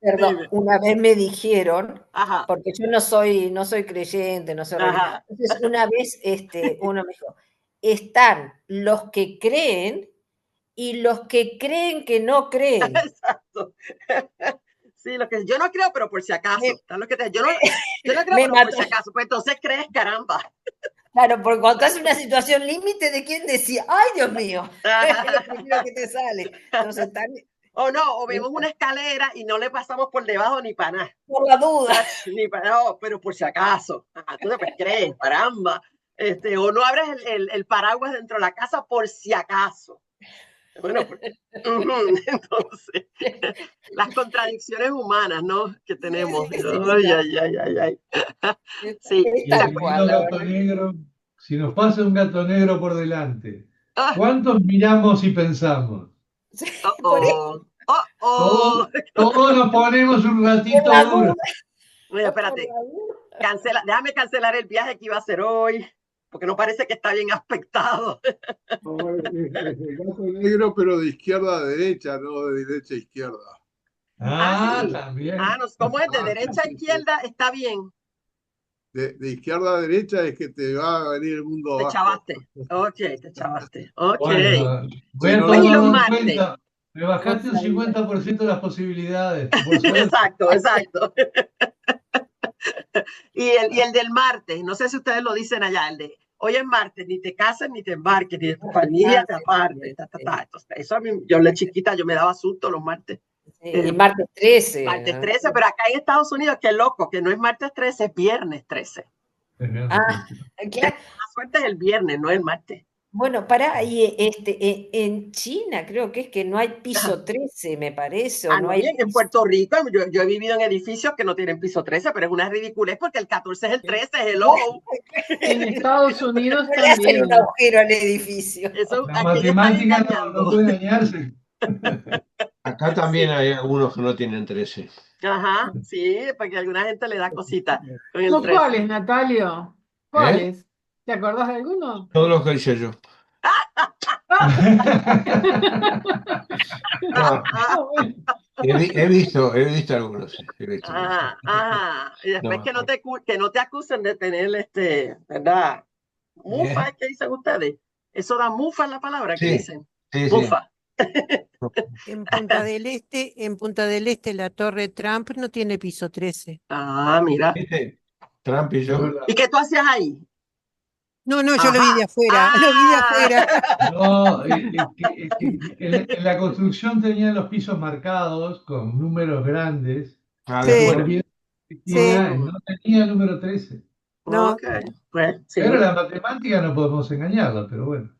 Perdón, una vez me dijeron, porque yo no soy creyente, no soy religiosa. Entonces una vez uno me dijo, están los que creen y los que creen que no creen. Exacto. Sí, yo no creo, pero por si acaso. Yo no creo, pero por si acaso. Pues entonces crees, caramba. Claro, porque cuando estás en una situación límite, ¿de quién decía? ¡Ay, Dios mío! Es lo primero que te sale. Entonces, o vemos una escalera y no le pasamos por debajo ni para nada. Por la duda. Pero por si acaso. Tú pues crees, caramba. O no abres el paraguas dentro de la casa por si acaso. Bueno, entonces, las contradicciones humanas, ¿no? Que tenemos. Ay. Sí. Gato negro, si nos pasa un gato negro por delante, ¿cuántos miramos y pensamos? Todos nos ponemos un ratito duro. Oye, espérate, déjame cancelar el viaje que iba a hacer hoy, porque no parece que está bien aspectado. El gato negro, pero de izquierda a derecha, no de derecha a izquierda. Sí. También. ¿Cómo es? De derecha a izquierda está bien. De izquierda a derecha es que te va a venir el mundo abajo. Te chavaste. Ok. Bueno, voy a tomar en cuenta. Me bajaste un 50% de las posibilidades. Exacto. Y el del martes, no sé si ustedes lo dicen allá, el de hoy es martes, ni te cases, ni te embarques, ni de tu familia te apartes. Entonces, eso a mí, yo la chiquita, yo me daba susto los martes. Y martes 13. Martes 13, pero acá en Estados Unidos, qué loco, que no es martes 13, es viernes 13. Claro. La suerte es el viernes, no el martes. Bueno, y en China creo que es que no hay piso 13, me parece. No hay en Puerto Rico, yo he vivido en edificios que no tienen piso 13, pero es una ridiculez porque el 14 es el 13, es el ojo. En Estados Unidos no le hacen un agujero al edificio. La matemática no puede engañarse. Acá también hay algunos que no tienen 13. Sí, porque a alguna gente le da cosita. ¿Cuáles, Natalio? ¿Cuáles? ¿Te acordás de alguno? Todos los que hice yo. He visto algunos. Y después que no te acusen de tener ¿verdad? Mufa, ¿qué dicen ustedes? Eso da mufa en la palabra, ¿qué dicen? Mufa. En Punta del Este, la Torre Trump no tiene piso 13. Mira. Trump y yo. ¿Y qué tú hacías ahí? No, yo lo vi de afuera. No, en la construcción tenían los pisos marcados con números grandes. No tenía el número 13. No. Pues, sí. Pero la matemática no podemos engañarla, pero bueno.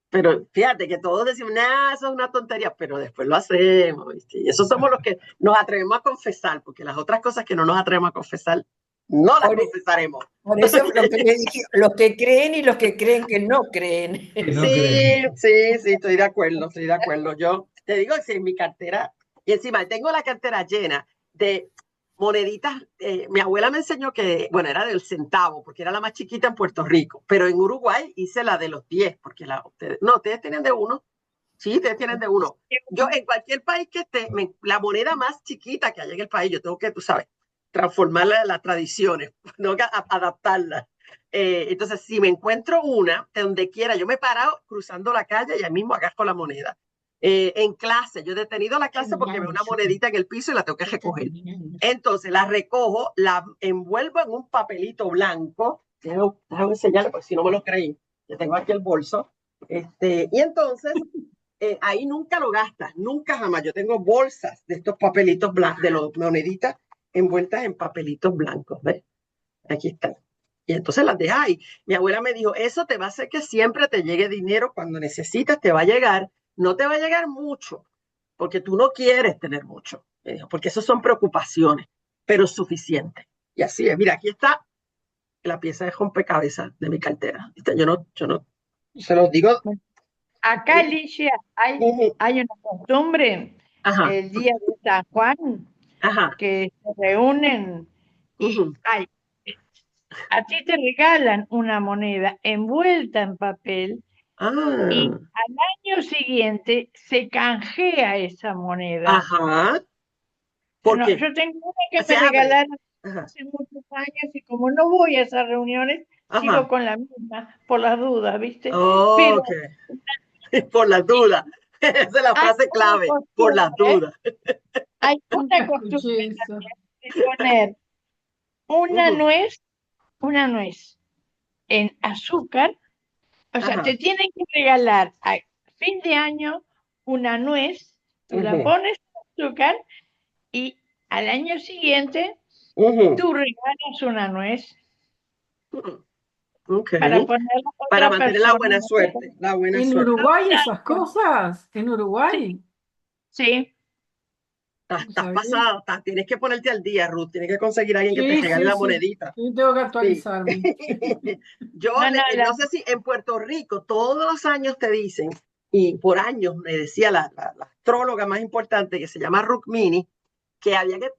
Pero fíjate que todos decimos, nah, eso es una tontería, pero después lo hacemos, ¿viste? Y esos somos los que nos atrevemos a confesar, porque las otras cosas que no nos atrevemos a confesar, no las confesaremos. Por eso lo que le dije, los que creen y los que creen que no creen. Sí, estoy de acuerdo. Yo te digo que si en mi cartera, y encima tengo la cartera llena de moneditas. Mi abuela me enseñó que, bueno, era del centavo, porque era la más chiquita en Puerto Rico, pero en Uruguay hice la de los 10, porque ustedes tienen de uno. Sí, ustedes tienen de uno. Yo en cualquier país que esté, la moneda más chiquita que haya en el país, yo tengo que, tú sabes, transformarla en las tradiciones, tengo que adaptarla. Entonces, si me encuentro una, de donde quiera, yo me he parado cruzando la calle y ahí mismo agarro la moneda. En clase, yo he detenido la clase porque veo una monedita en el piso y la tengo que recoger. Entonces la recojo, la envuelvo en un papelito blanco. Déjame enseñarle, porque si no me lo creí, yo tengo aquí el bolso. Y entonces ahí nunca lo gastas, nunca jamás. Yo tengo bolsas de estos papelitos blancos, de las moneditas envueltas en papelitos blancos, ¿ves? Aquí están. Y entonces las dejas ahí. Mi abuela me dijo, eso te va a hacer que siempre te llegue dinero cuando necesitas, te va a llegar. No te va a llegar mucho, porque tú no quieres tener mucho, porque eso son preocupaciones, pero suficiente. Y así es. Mira, aquí está la pieza de rompecabezas de mi cartera. Yo no, se los digo. Acá, Alicia, hay una costumbre, el día de San Juan, que se reúnen y a ti te regalan una moneda envuelta en papel. Y al año siguiente se canjea esa moneda. Porque yo tengo una que me regalaron hace muchos años y como no voy a esas reuniones, sigo con la misma, por las dudas, ¿viste? Pero, por las dudas. Esa es la frase clave, por las dudas. Hay una costumbre de poner una nuez en azúcar. O sea, te tienen que regalar a fin de año una nuez, tú la pones en azúcar y al año siguiente tú regalas una nuez para mantener la buena suerte. ¿En Uruguay esas cosas? ¿En Uruguay? Sí. Estás pasada, tienes que ponerte al día, Ruth, tienes que conseguir a alguien que te regale la monedita. Sí, tengo que actualizarme. Yo no sé si en Puerto Rico todos los años te dicen, y por años me decía la astróloga más importante que se llama Rukmini, que había que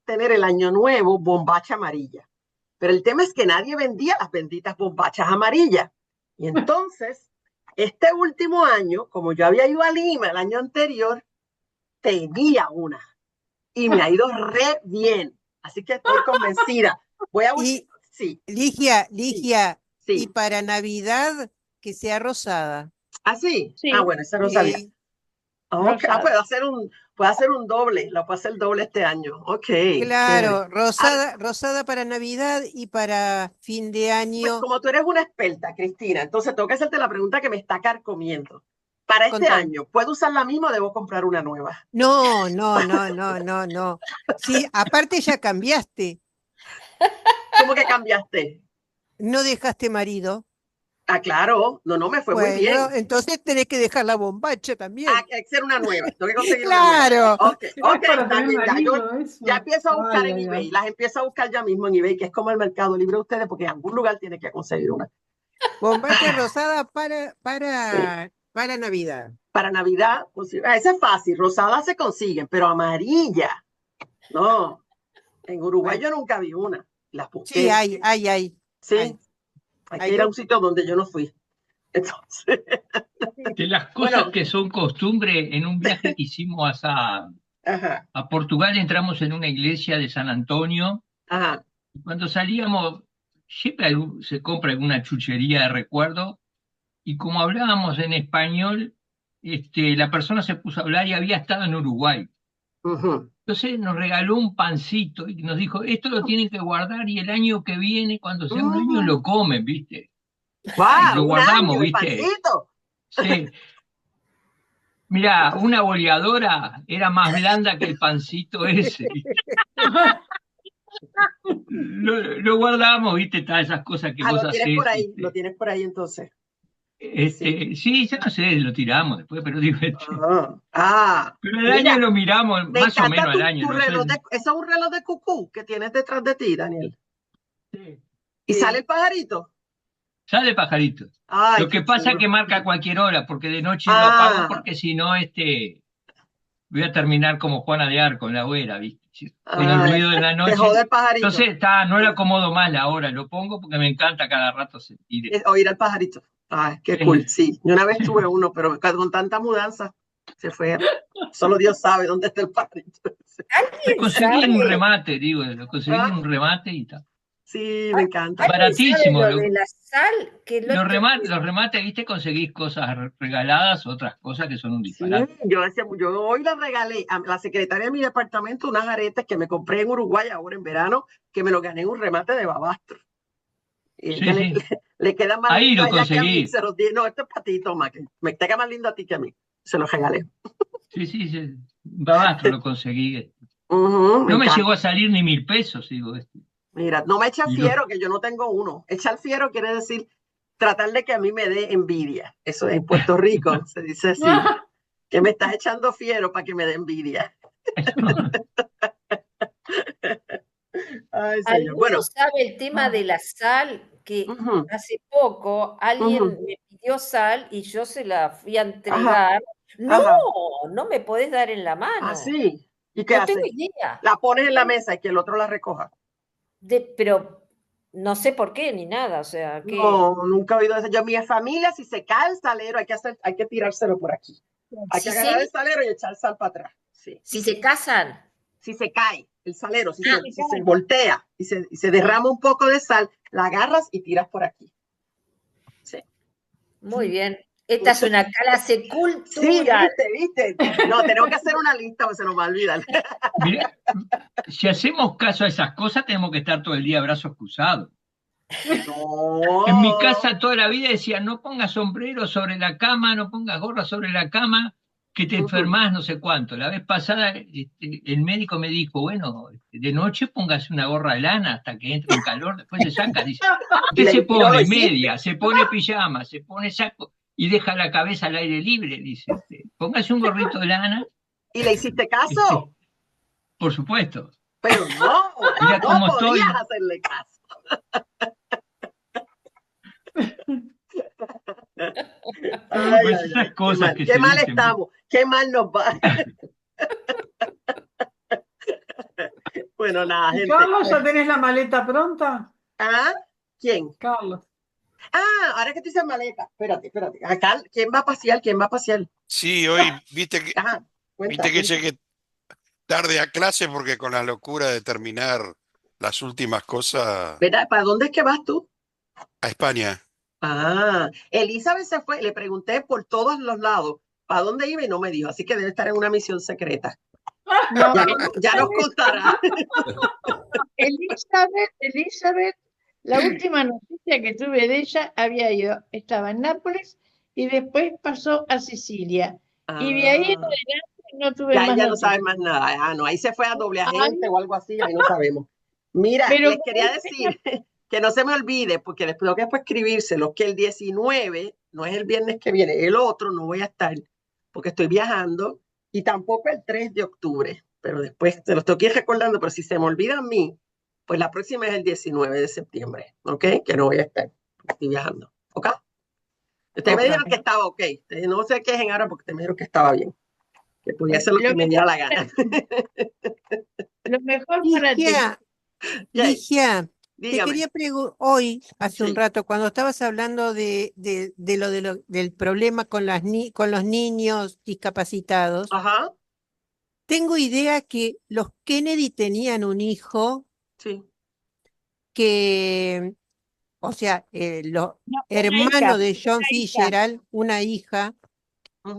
tener el año nuevo bombacha amarilla. Pero el tema es que nadie vendía las benditas bombachas amarillas. Y entonces, este último año, como yo había ido a Lima el año anterior, tenía una. Y me ha ido re bien. Así que estoy convencida. Voy a buscar. Sí. Ligia, y para Navidad que sea rosada. ¿Ah, sí? Bueno, esa no sabía. Puedo hacer un doble. Lo puedo hacer doble este año. Ok. Claro, rosada para Navidad y para fin de año. Pues como tú eres una experta, Cristina, entonces tengo que hacerte la pregunta que me está carcomiendo. Para este año, ¿puedo usar la misma o debo comprar una nueva? No. Sí, aparte ya cambiaste. ¿Cómo que cambiaste? ¿No dejaste marido? Ah, claro. No, me fue muy bien. Entonces tenés que dejar la bombacha también. Hay que hacer una nueva. Tengo que conseguir claro. Una nueva. Ok, ya empiezo a buscar en eBay. Las empiezo a buscar ya mismo en eBay, que es como el Mercado Libre de ustedes, porque en algún lugar tiene que conseguir una. Bombacha rosada para Navidad. Para Navidad, pues, esa es fácil. Rosada se consiguen, pero amarilla. No. En Uruguay yo nunca vi una. Las busqué. Sí, hay. Sí. Hay que ir a un sitio donde yo no fui. Entonces. De las cosas que son costumbre, en un viaje que hicimos a Portugal, entramos en una iglesia de San Antonio. Y cuando salíamos, siempre se compra alguna chuchería de recuerdo. Y como hablábamos en español, la persona se puso a hablar y había estado en Uruguay. Entonces nos regaló un pancito y nos dijo, esto lo tienen que guardar y el año que viene, cuando sea un año, lo comen, ¿viste? ¡Wow! Lo guardamos, ¿viste? Pancito. Sí. Mira, una boleadora era más blanda que el pancito ese. Lo guardamos, ¿viste? Todas esas cosas que vos hacés. Lo tienes por ahí entonces. Sí, ya no sé, lo tiramos después, pero digo, pero el mira, año lo miramos más o menos al año. Eso es un reloj de cucú que tienes detrás de ti, Daniel. Sí. ¿Y sale el pajarito? Sale pajarito. Ay, lo que pasa es que marca a cualquier hora, porque de noche lo apago, porque si no, voy a terminar como Juana de Arco en la hoguera, ¿viste? Con el ruido de la noche. Te jode el pajarito. Entonces, no le acomodo más la hora, lo pongo porque me encanta cada rato sentir. Oír al pajarito. Ay, qué cool, sí. Yo una vez tuve uno, pero con tanta mudanza se fue. Solo Dios sabe dónde está el pajarito. Lo conseguí en un remate, lo conseguí en un remate y tal. Sí, me encanta. Baratísimo. Lo de la sal, los remates, ¿viste? Conseguís cosas regaladas, otras cosas que son un disparate. Sí, yo hoy le regalé a la secretaria de mi departamento unas aretes que me compré en Uruguay ahora en verano, que me lo gané en un remate de Babastro. Y sí. Le queda más ahí lindo lo conseguí. Se los di. No, esto es para ti, toma, que me queda más lindo a ti que a mí. Se los regalé. Sí. Babastro lo conseguí. No me llegó a salir ni 1.000 pesos, digo. Mira, no me echa fiero, que yo no tengo uno. Echar fiero quiere decir tratar de que a mí me dé envidia. Eso en Puerto Rico se dice así. Que me estás echando fiero para que me dé envidia. Ay, señor. Bueno, sabe el tema de la sal, que hace poco alguien me pidió sal y yo se la fui a entregar. No me podés dar en la mano. ¿Ah, sí? ¿Y qué haces? No tengo idea. La pones en la mesa y que el otro la recoja. Pero no sé por qué ni nada, o sea, que... No, nunca he oído eso. Yo, en mi familia, si se cae el salero, hay que tirárselo por aquí. Hay que agarrar el salero y echar sal para atrás. Sí. Si se casan. Si se cae el salero, si se voltea y se derrama un poco de sal, la agarras y tiras por aquí. Sí. Muy bien. Esta es una clase cultural. Sí, viste. No, tenemos que hacer una lista o se nos va a olvidar. Mira, si hacemos caso a esas cosas, tenemos que estar todo el día brazos cruzados. No. En mi casa toda la vida decía, no pongas sombrero sobre la cama, no pongas gorra sobre la cama, que te enfermas no sé cuánto. La vez pasada el médico me dijo, bueno, de noche póngase una gorra de lana hasta que entre en calor, después se saca. Dice, usted se pone media, se pone pijama, se pone saco y deja la cabeza al aire libre, dice usted. Póngase un gorrito de lana. ¿Y le hiciste caso? Por supuesto. Pero no, mira no cómo podías estoy. Hacerle caso. Esas cosas qué mal estamos, qué mal nos va. Bueno, nada, gente. Carlos, ¿ya tenés la maleta pronta? ¿Ah? ¿Quién? Carlos. Ahora que tú dices maleta, espérate. Acá, ¿quién va a pasear? Sí, hoy viste que llegué tarde a clase porque con la locura de terminar las últimas cosas. ¿Verdad? ¿Para dónde es que vas tú? A España. Elizabeth se fue, le pregunté por todos los lados para dónde iba y no me dijo, así que debe estar en una misión secreta. No, ya nos contará. Elizabeth, la última noticia que tuve de ella estaba en Nápoles y después pasó a Sicilia. Y de ahí en adelante no tuve más ya no sabes más nada. No, ahí se fue a doble agente o algo así, ahí no sabemos. Mira, les quería decir que no se me olvide, porque tengo que escribírselo, que el 19, no es el viernes que viene, el otro no voy a estar, porque estoy viajando, y tampoco el 3 de octubre, pero después se los tengo que ir recordando, pero si se me olvida a mí, pues la próxima es el 19 de septiembre, ¿ok? Que no voy a estar, porque estoy viajando, ¿ok? Ustedes me dijeron que estaba ok, no sé qué es en ahora porque ustedes me dijeron que estaba bien, que podía hacer lo que me diera la gana. Lo mejor para ti. Ligia, te quería preguntar, hoy, hace un rato, cuando estabas hablando del problema con los niños discapacitados, tengo idea que los Kennedy tenían un hijo que, o sea, los hermanos de John Fitzgerald, una hija,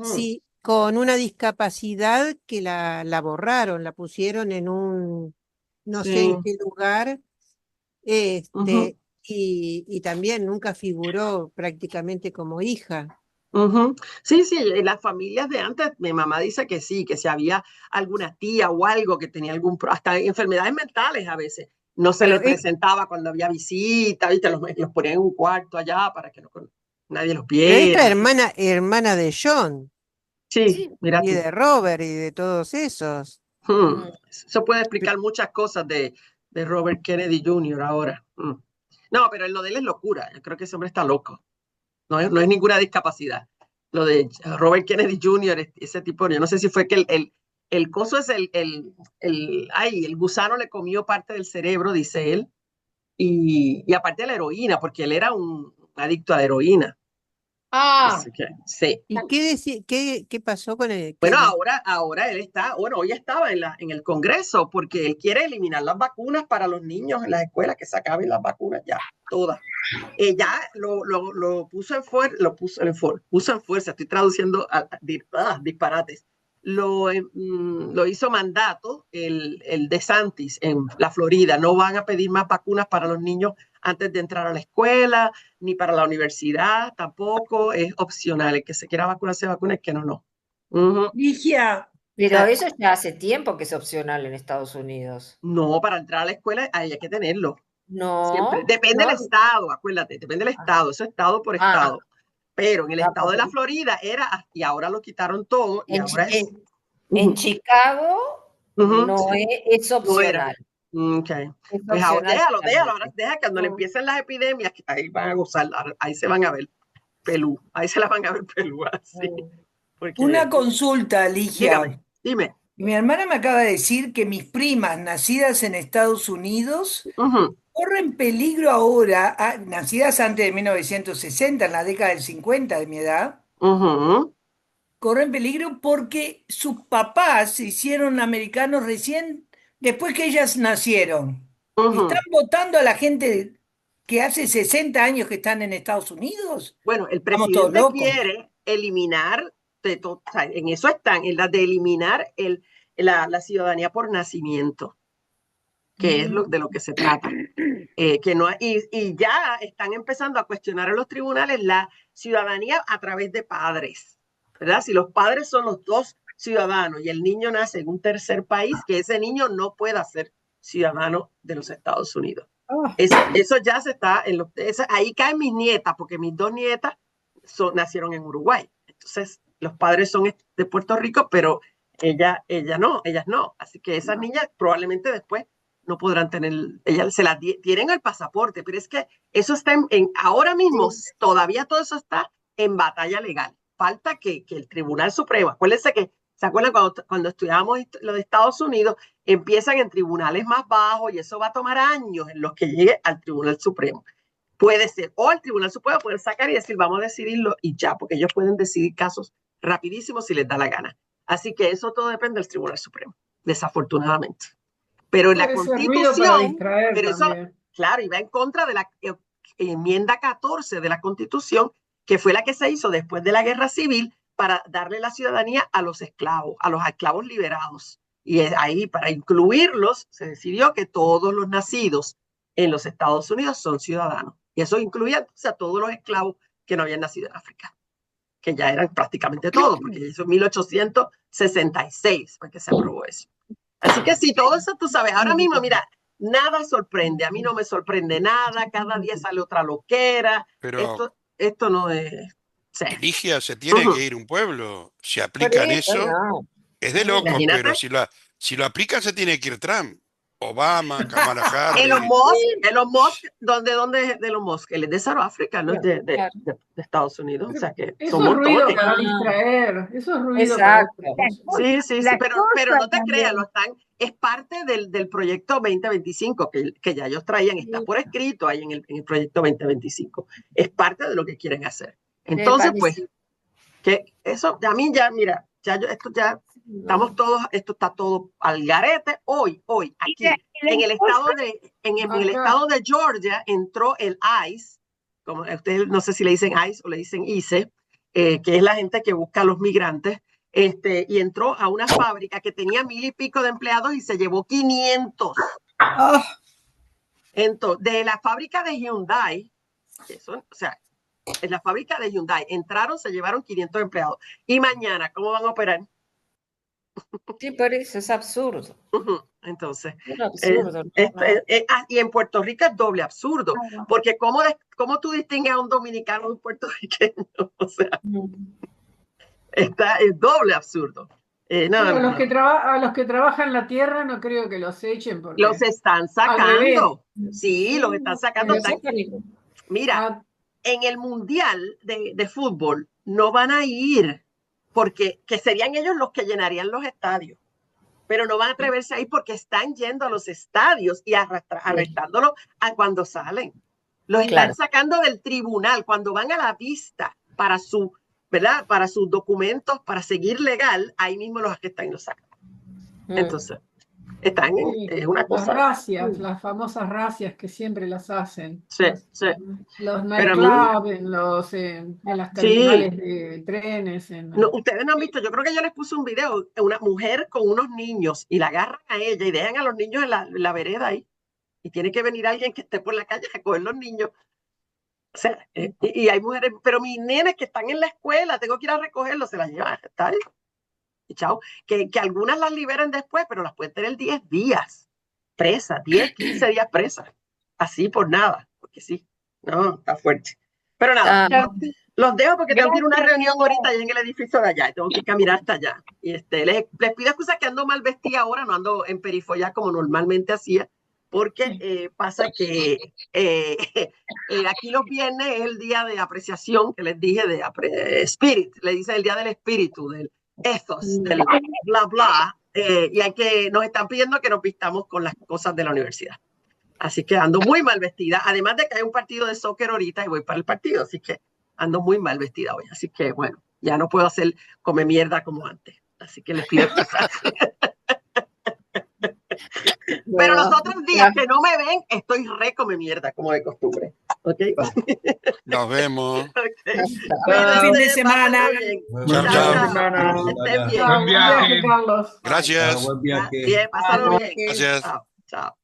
sí, con una discapacidad que la borraron, la pusieron en un, no sé en qué lugar, y también nunca figuró prácticamente como hija. Sí, en las familias de antes, mi mamá dice que sí, que si había alguna tía o algo que tenía hasta enfermedades mentales a veces, no se les presentaba cuando había visita, ¿viste? Los ponían en un cuarto allá para que nadie los Pero viera. esta hermana de John. Sí, mira y de Robert y de todos esos. Eso puede explicar muchas cosas de Robert Kennedy Jr. ahora. No, pero lo de él es locura. Yo creo que ese hombre está loco. No es ninguna discapacidad. Lo de Robert Kennedy Jr., ese tipo, yo no sé si fue que el coso es el gusano le comió parte del cerebro, dice él, y aparte de la heroína, porque él era un adicto a la heroína. Ah, sí. ¿Y qué pasó con él? Bueno, ahora él está, bueno, hoy estaba en el Congreso porque él quiere eliminar las vacunas para los niños en las escuelas, que se acaben las vacunas ya, todas. Ya lo puso en fuerza, estoy traduciendo disparates. Lo hizo mandato el DeSantis en la Florida. No van a pedir más vacunas para los niños antes de entrar a la escuela, ni para la universidad, tampoco. Es opcional. El que se quiera vacunar se vacuna, el que no. Ligia. Pero eso ya hace tiempo que es opcional en Estados Unidos. No, para entrar a la escuela hay que tenerlo. No. Siempre. Depende del estado, acuérdate, depende del estado. Eso es estado por estado. Pero en el estado de la Florida era, y ahora lo quitaron todo, y ahora es... En Chicago no es opcional. Okay. Pues ahora deja que cuando le empiecen las epidemias, ahí van a gozar, ahí se van a ver pelú, ahí se las van a ver pelúas. Sí. Una consulta, Ligia. Dime. Mi hermana me acaba de decir que mis primas nacidas en Estados Unidos corren peligro ahora, nacidas antes de 1960, en la década del 50 de mi edad, corren peligro porque sus papás se hicieron americanos recién después que ellas nacieron. ¿Están votando a la gente que hace 60 años que están en Estados Unidos? Bueno, el presidente quiere eliminar, en eso están, en la de eliminar la ciudadanía por nacimiento, que es de lo que se trata. Y ya están empezando a cuestionar en los tribunales la ciudadanía a través de padres, ¿verdad? Si los padres son los dos ciudadanos y el niño nace en un tercer país, que ese niño no pueda ser ciudadano de los Estados Unidos. Eso ya se está, ahí caen mis nietas, porque mis dos nietas nacieron en Uruguay. Entonces, los padres son de Puerto Rico, pero ellas no. Así que esas niñas probablemente después no podrán tener, ellas se las tienen el pasaporte, pero es que eso está ahora mismo, todavía todo eso está en batalla legal. Falta que el Tribunal Supremo, acuérdense que, ¿se acuerdan cuando estudiábamos lo de Estados Unidos? Empiezan en tribunales más bajos y eso va a tomar años en los que llegue al Tribunal Supremo. Puede ser, o el Tribunal Supremo puede sacar y decir, vamos a decidirlo y ya, porque ellos pueden decidir casos rapidísimos si les da la gana. Así que eso todo depende del Tribunal Supremo, desafortunadamente. Pero en la Constitución, pero eso, claro, y va en contra de la enmienda 14 de la Constitución, que fue la que se hizo después de la Guerra Civil para darle la ciudadanía a los esclavos liberados. Y ahí, para incluirlos, se decidió que todos los nacidos en los Estados Unidos son ciudadanos. Y eso incluía a todos los esclavos que no habían nacido en África, que ya eran prácticamente todos, porque eso en 1866 fue que se aprobó eso. Así que sí, todo eso tú sabes. Ahora mismo, mira, nada sorprende. A mí no me sorprende nada. Cada día sale otra loquera. Pero esto no es... Sí. Ligia, se tiene que ir un pueblo. Si aplican eso, es de locos, pero si lo aplican se tiene que ir Trump, Obama, Kamala Harris. Elon Musk, ¿dónde es Elon Musk? Él es de Sudáfrica, no es de Estados Unidos. O sea que eso es ruido para distraer. Eso es ruido para distraer. Sí, pero no te creas, es parte del proyecto 2025 que ya ellos traían, está por escrito ahí en el proyecto 2025. Es parte de lo que quieren hacer. Entonces, pues, que eso, a mí ya, mira, estamos todos, esto está todo al garete. Hoy, aquí, en el estado de Georgia, entró el ICE, como ustedes no sé si le dicen ICE o le dicen ICE, que es la gente que busca a los migrantes, y entró a una fábrica que tenía 1,000 y pico de empleados y se llevó 500. Entonces, de la fábrica de Hyundai, en la fábrica de Hyundai entraron, se llevaron 500 empleados. Y mañana, ¿cómo van a operar? Sí, por eso es absurdo. Entonces, es absurdo. Y en Puerto Rico es doble absurdo, porque ¿cómo tú distingues a un dominicano de un puertorriqueño? O sea, es doble absurdo. A los que trabajan la tierra no creo que los echen porque los están sacando. Sí, los están sacando. Mira, en el Mundial de fútbol no van a ir porque serían ellos los que llenarían los estadios, pero no van a atreverse a ir porque están yendo a los estadios y arrestándolos a cuando salen. Los están sacando del tribunal cuando van a la vista para ¿verdad? Para sus documentos, para seguir legal, ahí mismo los arrestan y los sacan. Entonces, están en una cosa. Las famosas racias que siempre las hacen. Sí. Los nightclubs, en las terminales de trenes. No, ustedes no han visto, yo creo que yo les puse un video, una mujer con unos niños y la agarran a ella y dejan a los niños en la vereda ahí. Y tiene que venir alguien que esté por la calle a coger los niños. O sea, y hay mujeres, pero mis nenes que están en la escuela, tengo que ir a recogerlos, se las llevan, está ahí. Y chao, que algunas las liberan después, pero las pueden tener 10 días presas, 10, 15 días presas, así por nada, porque sí, no, está fuerte. Pero nada, los dejo porque tengo que ir a una reunión ahorita allá en el edificio de allá, y tengo que caminar hasta allá. Y les pido excusas que ando mal vestida ahora, no ando en perifollar como normalmente hacía, porque pasa que aquí los viernes es el día de apreciación, que les dije, de spirit, le dice el día del espíritu, del ethos, del bla bla, y nos están pidiendo que nos vistamos con las cosas de la universidad. Así que ando muy mal vestida, además de que hay un partido de soccer ahorita y voy para el partido, así que ando muy mal vestida hoy. Así que bueno, ya no puedo hacer come mierda como antes, así que les pido excusas. Pero los otros días que no me ven, estoy re come mierda, como de costumbre. ¿Ok? Nos vemos. Buen fin de semana. Chao. Estén bien. Buen viaje. Carlos. Gracias. Buen viaje. Bien, pásalo bien. Gracias. Chao.